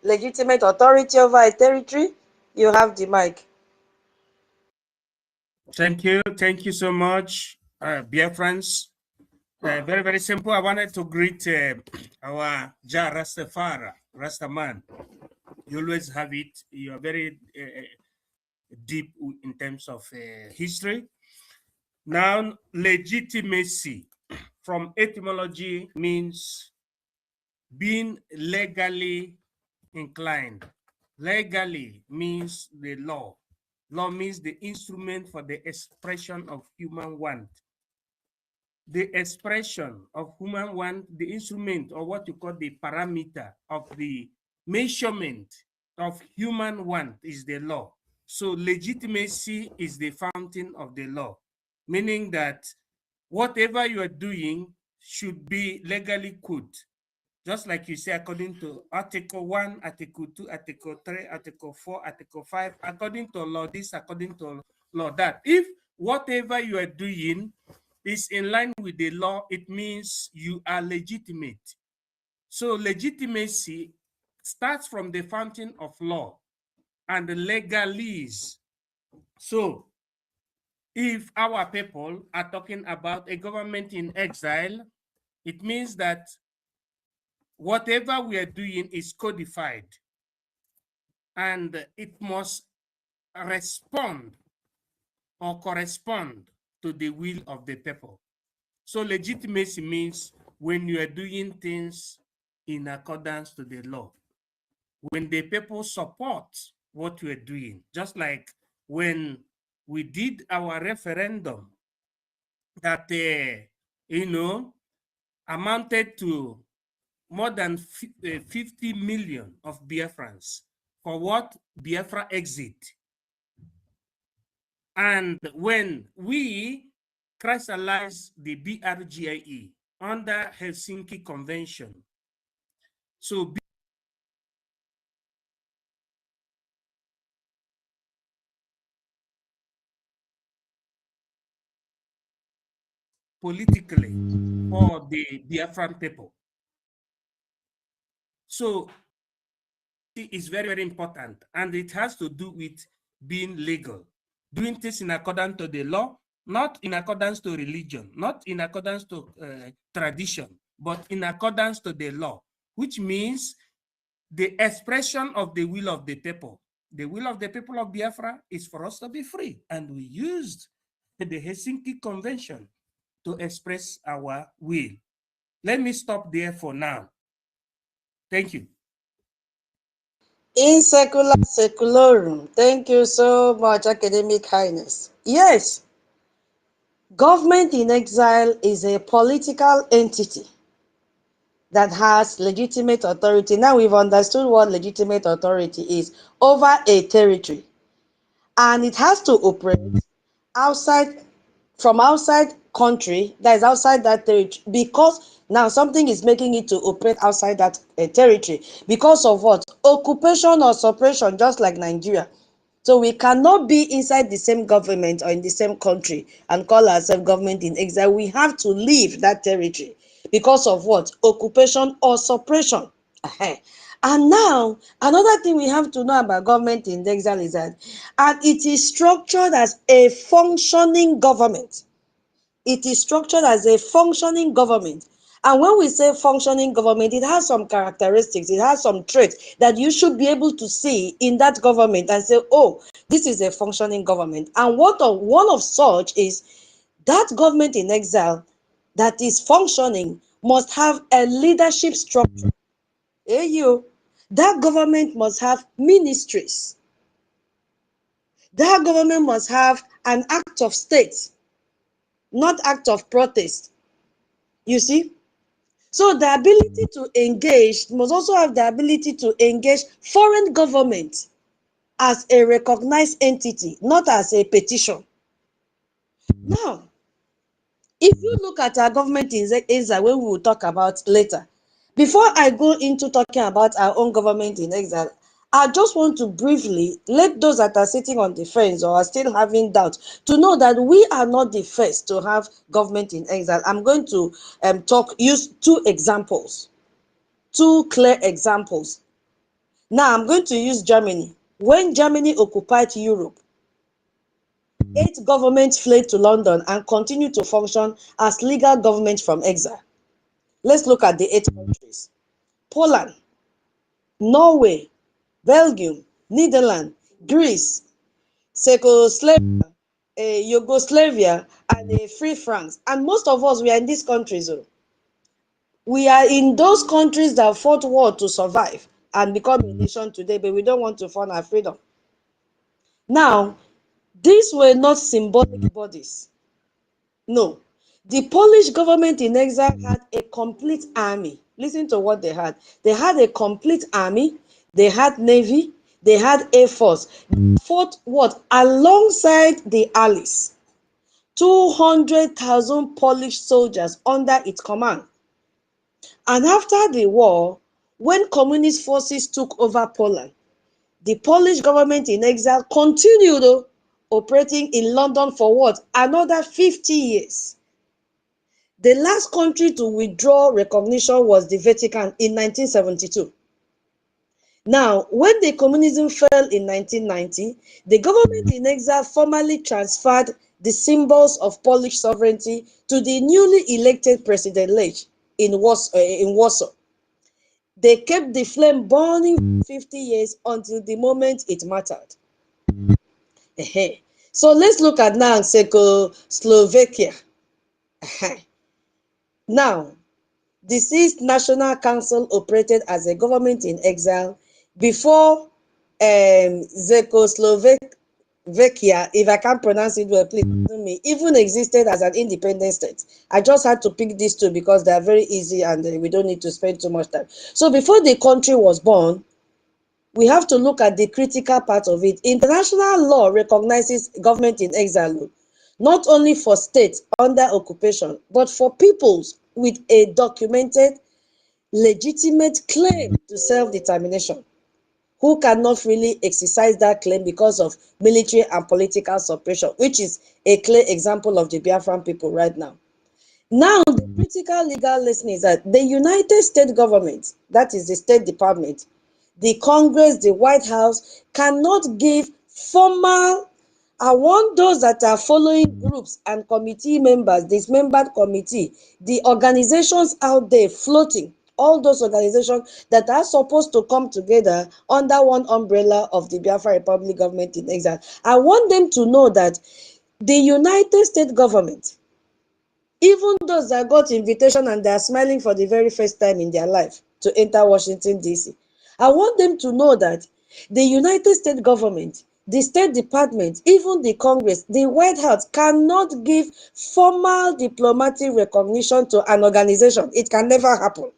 legitimate authority over a territory? You have the mic. Thank you so much, Biafrans. Very, very simple. I wanted to greet our Ja Rastafari, Rastaman. You always have it. You are very deep in terms of history. Now, legitimacy from etymology means being legally inclined. Legally means the law. Law means the instrument for the expression of human want. The expression of human want, the instrument, or what you call the parameter of the measurement of human want is the law. So legitimacy is the fountain of the law, meaning that whatever you are doing should be legally good. Just like you say, according to Article 1, Article 2, Article 3, Article 4, Article 5, according to law this, according to law that. If whatever you are doing is in line with the law, it means you are legitimate. So legitimacy starts from the fountain of law and the legalese. So if our people are talking about a government in exile, it means that whatever we are doing is codified and it must respond or correspond to the will of the people. So legitimacy means when you are doing things in accordance to the law, when the people support what you are doing, just like when we did our referendum that, amounted to more than 50 million of Biafrans for what? Biafra exit. And when we crystallize the BRGIE under Helsinki Convention, so politically for the Biafran people. So it is very, very important, and it has to do with being legal, doing things in accordance to the law, not in accordance to religion, not in accordance to tradition, but in accordance to the law, which means the expression of the will of the people. The will of the people of Biafra is for us to be free, and we used the Helsinki Convention to express our will. Let me stop there for now. Thank you. In secular secularum. Thank you so much, Academic Highness. Yes, government in exile is a political entity that has legitimate authority. Now we've understood what legitimate authority is over a territory, and it has to operate outside, from outside country, that is outside that territory, because now something is making it to operate outside that territory because of what? Occupation or suppression, just like Nigeria. So we cannot be inside the same government or in the same country and call ourselves government in exile. We have to leave that territory because of what? Occupation or suppression. And now, another thing we have to know about government in exile is that it is structured as a functioning government. It is structured as a functioning government. And when we say functioning government, it has some characteristics, it has some traits that you should be able to see in that government and say, oh, this is a functioning government. And one of such is that government in exile that is functioning must have a leadership structure. That government must have ministries. That government must have an act of state, not act of protest. You see? So the ability to engage must also have the ability to engage foreign government as a recognized entity, not as a petition. Now, if you look at our government in exile, when we will talk about later, before I go into talking about our own government in exile, I just want to briefly let those that are sitting on the fence or are still having doubts to know that we are not the first to have government in exile. I'm going to use two examples, two clear examples. Now I'm going to use Germany. When Germany occupied Europe, 8 governments fled to London and continued to function as legal governments from exile. Let's look at the 8 countries. Poland, Norway, Belgium, Netherlands, Greece, Czechoslovakia, Yugoslavia, and Free France. And most of us, we are in these countries. We are in those countries that fought war to survive and become a nation today, but we don't want to fund our freedom. Now, these were not symbolic bodies. No. The Polish government in exile had a complete army. Listen to what they had. They had a complete army, they had navy, they had air force. They fought what? Alongside the Allies. 200,000 Polish soldiers under its command. And after the war, when communist forces took over Poland, the Polish government in exile continued operating in London for what? Another 50 years. The last country to withdraw recognition was the Vatican in 1972. Now, when the communism fell in 1990, the government in exile formally transferred the symbols of Polish sovereignty to the newly elected President Lech in Warsaw. They kept the flame burning for 50 years until the moment it mattered. So let's look at now Czechoslovakia. Now, the 6th National Council operated as a government in exile before Czechoslovakia, if I can't pronounce it well, please tell me, even existed as an independent state. I just had to pick these two because they are very easy and we don't need to spend too much time. So before the country was born, we have to look at the critical part of it. International law recognizes government in exile, not only for states under occupation, but for peoples with a documented, legitimate claim to self-determination, who cannot really exercise that claim because of military and political suppression, which is a clear example of the Biafran people right now. Now, the critical legal lesson is that the United States government, that is the State Department, the Congress, the White House, cannot give formal. I want those that are following groups and committee members, dismembered committee, the organizations out there floating, all those organizations that are supposed to come together under one umbrella of the Biafra Republic government in exile. I want them to know that the United States government, even those that got invitation and they are smiling for the very first time in their life to enter Washington, D.C., I want them to know that the United States government, the State Department, even the Congress, the White House cannot give formal diplomatic recognition to an organization. It can never happen.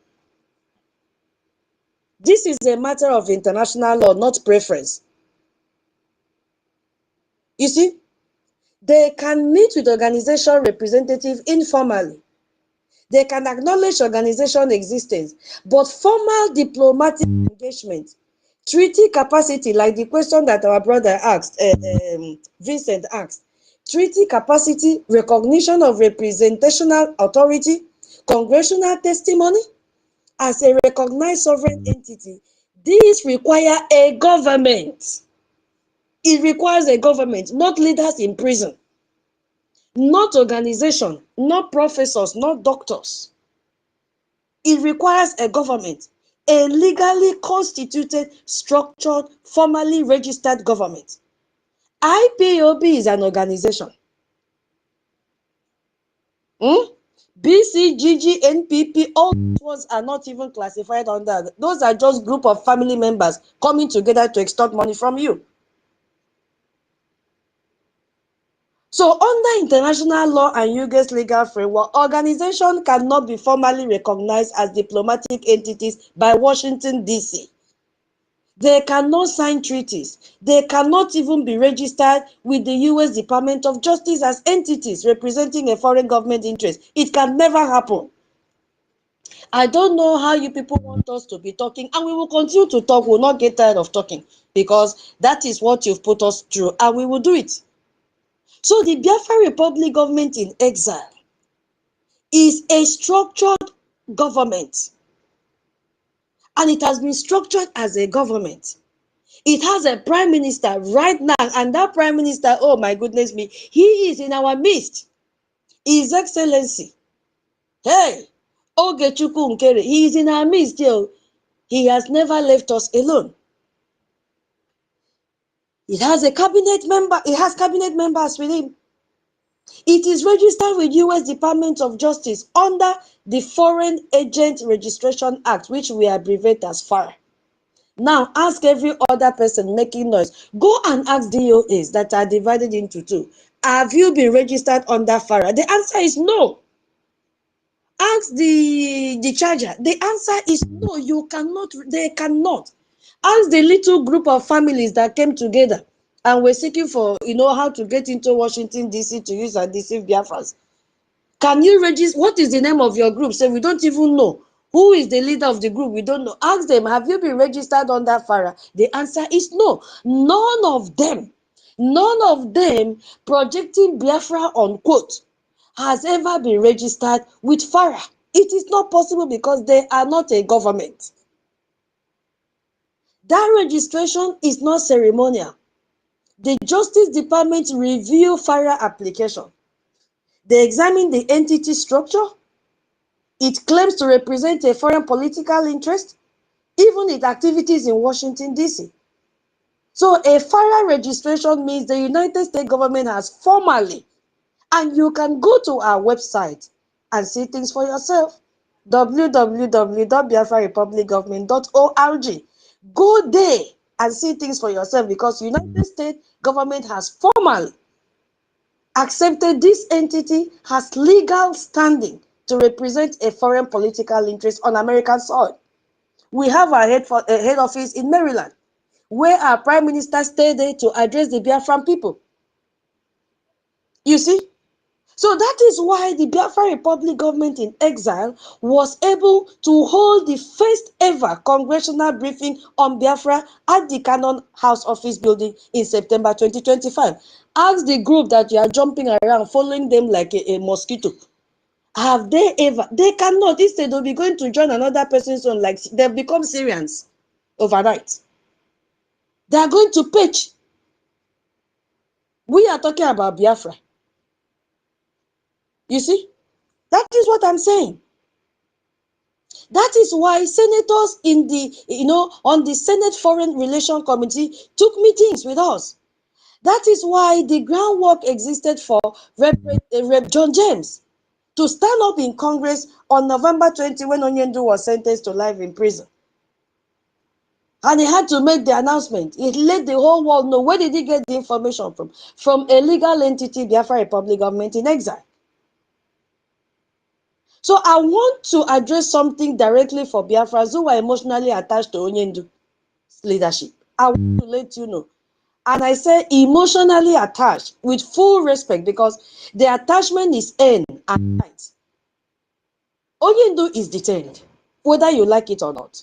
This is a matter of international law, not preference. You see, they can meet with organization representative informally. They can acknowledge organization existence, but formal diplomatic engagement, treaty capacity, like the question that our brother asked, Vincent asked, treaty capacity, recognition of representational authority, congressional testimony as a recognized sovereign entity, these require a government. It requires a government, not leaders in prison, not organization, not professors, not doctors. It requires a government, a legally constituted, structured, formally registered government. IPOB is an organization. BCGG, NPP, all those ones are not even classified under. Those are just group of family members coming together to extort money from you. So under international law and US legal framework, organizations cannot be formally recognized as diplomatic entities by Washington, D.C. They cannot sign treaties. They cannot even be registered with the U.S. Department of Justice as entities representing a foreign government interest. It can never happen. I don't know how you people want us to be talking, and we will continue to talk. We will not get tired of talking, because that is what you've put us through, and we will do it. So the Biafra Republic government in exile is a structured government, and it has been structured as a government. It has a prime minister right now, and that prime minister, oh my goodness me, he is in our midst. His Excellency, hey, Ogechukwu Nkere, he is in our midst still. He has never left us alone. It has a cabinet member, it has cabinet members with him. It is registered with U.S. Department of Justice under the Foreign Agent Registration Act, which we abbreviate as FAR. Now, ask every other person making noise. Go and ask DOAs that are divided into two. Have you been registered under FARA? The answer is no. Ask the charger. The answer is no. You cannot. They cannot. Ask the little group of families that came together and were seeking for, how to get into Washington, D.C. to use and deceive Biafrans. Can you register? What is the name of your group? Say, we don't even know. Who is the leader of the group? We don't know. Ask them, have you been registered under FARA? The answer is no. None of them projecting Biafra unquote has ever been registered with FARA. It is not possible because they are not a government. That registration is not ceremonial. The Justice Department review FARA application. They examine the entity structure. It claims to represent a foreign political interest, even its activities in Washington, D.C. So a FARA registration means the United States government has formally, and you can go to our website and see things for yourself, www.biafrarepublicgovernment.org. Go there and see things for yourself, because United States government has formally accepted this entity has legal standing to represent a foreign political interest on American soil. We have our head office in Maryland. where our Prime Minister stayed there to address the Biafran people. You see? So that is why the Biafra Republic government in exile was able to hold the first ever congressional briefing on Biafra at the KANU House Office building in September 2025. Ask the group that you are jumping around, following them like a mosquito. Have they ever? They cannot. Instead, they'll be going to join another person's own, like they've become Syrians overnight. They are going to pitch. We are talking about Biafra. You see? That is what I'm saying. That is why senators in the, on the Senate Foreign Relations Committee took meetings with us. That is why the groundwork existed for Rep. John James to stand up in Congress on November 20 when Onyendu was sentenced to life in prison. And he had to make the announcement. He let the whole world know. Where did he get the information from? From a legal entity, Biafra Republic government in exile. So I want to address something directly for Biafrans who are emotionally attached to Onyendu's leadership. I want to let you know. And I say emotionally attached with full respect because the attachment is in and right. Onyendu is detained, whether you like it or not.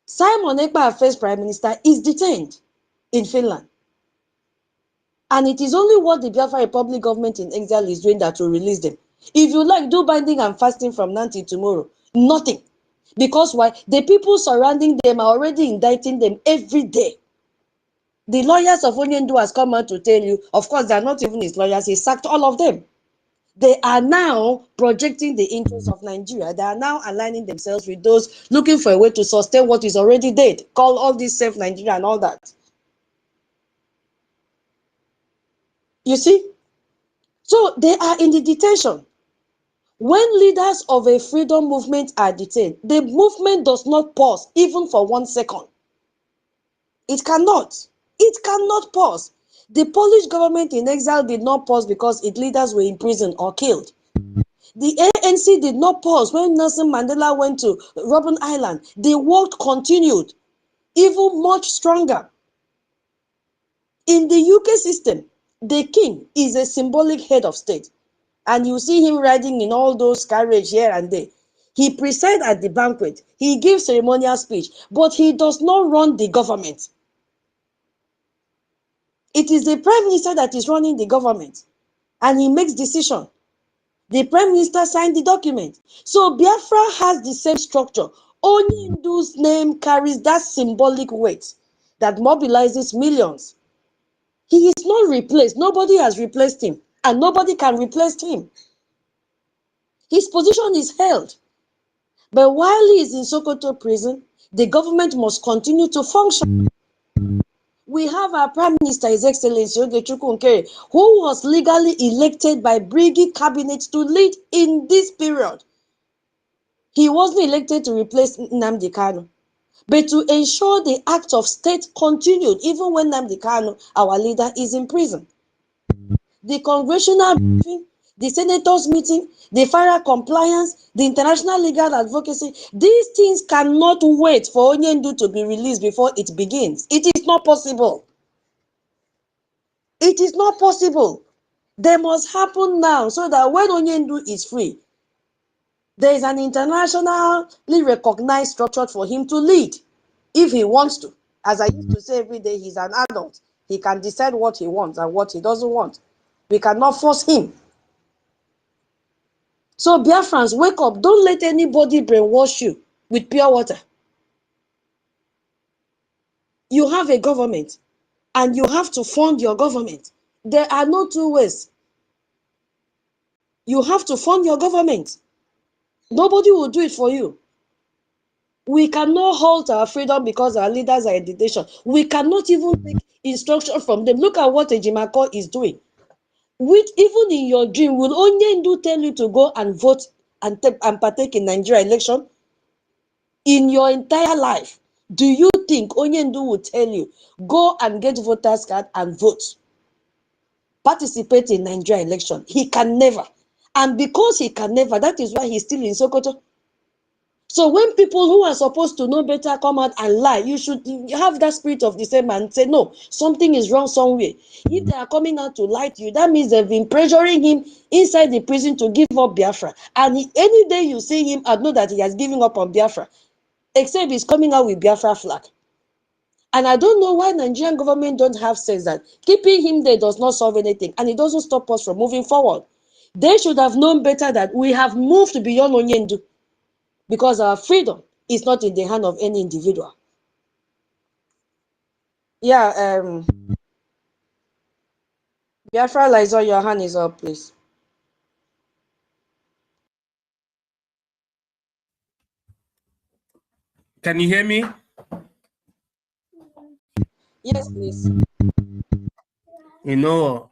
Simon Ekpa, first Prime Minister, is detained in Finland. And it is only what the Biafra Republic government in exile is doing that will release them. If you like, do binding and fasting from now till tomorrow. Nothing. Because why? The people surrounding them are already indicting them every day. The lawyers of Onyendu has come out to tell you, of course, they are not even his lawyers, he sacked all of them. They are now projecting the interests of Nigeria. They are now aligning themselves with those looking for a way to sustain what is already dead. Call all this safe Nigeria and all that. You see? So they are in the detention. When leaders of a freedom movement are detained, the movement does not pause even for 1 second. It cannot. It cannot pause. The Polish government in exile did not pause because its leaders were imprisoned or killed. The ANC did not pause when Nelson Mandela went to Robben Island. The work continued, even much stronger. In the UK system, the king is a symbolic head of state. And you see him riding in all those carriages here and there. He presides at the banquet. He gives ceremonial speech, but he does not run the government. It is the prime minister that is running the government, and he makes decisions. The prime minister signed the document. So Biafra has the same structure. Onyendu's name carries that symbolic weight that mobilizes millions. He is not replaced. Nobody has replaced him, and nobody can replace him. His position is held. But while he is in Sokoto prison, the government must continue to function. We have our Prime Minister, His Excellency NKERE, who was legally elected by Brigade Cabinet to lead in this period. He wasn't elected to replace NNAMDI KANU, but to ensure the act of state continued even when NNAMDI KANU, our leader, is in prison. The congressional briefing, the senators meeting, the FARA compliance, the international legal advocacy, these things cannot wait for Onyendu to be released before it begins. It is not possible. It is not possible. They must happen now so that when Onyendu is free, there is an internationally recognized structure for him to lead if he wants to. As I used to say every day, he's an adult. He can decide what he wants and what he doesn't want. We cannot force him. So Biafrans, wake up. Don't let anybody brainwash you with pure water. You have a government and you have to fund your government. There are no two ways. You have to fund your government. Nobody will do it for you. We cannot halt our freedom because our leaders are in detention. We cannot even take instruction from them. Look at what Ejimako is doing. With even in your dream, will Onyendu tell you to go and vote and partake in Nigeria election? In your entire life, do you think Onyendu will tell you, go and get voters card and vote? Participate in Nigeria election. He can never. And because he can never, that is why he's still in Sokoto. So when people who are supposed to know better come out and lie, you should have that spirit of discernment and say, no, something is wrong somewhere. If they are coming out to lie to you, that means they've been pressuring him inside the prison to give up Biafra. And any day you see him, I know that he has given up on Biafra, except he's coming out with Biafra flag. And I don't know why Nigerian government don't have sense that keeping him there does not solve anything, and it doesn't stop us from moving forward. They should have known better that we have moved beyond Onyendu, because our freedom is not in the hand of any individual. Yeah, Biafra Liza, your hand is up, please. Can you hear me? Yes, please. You know,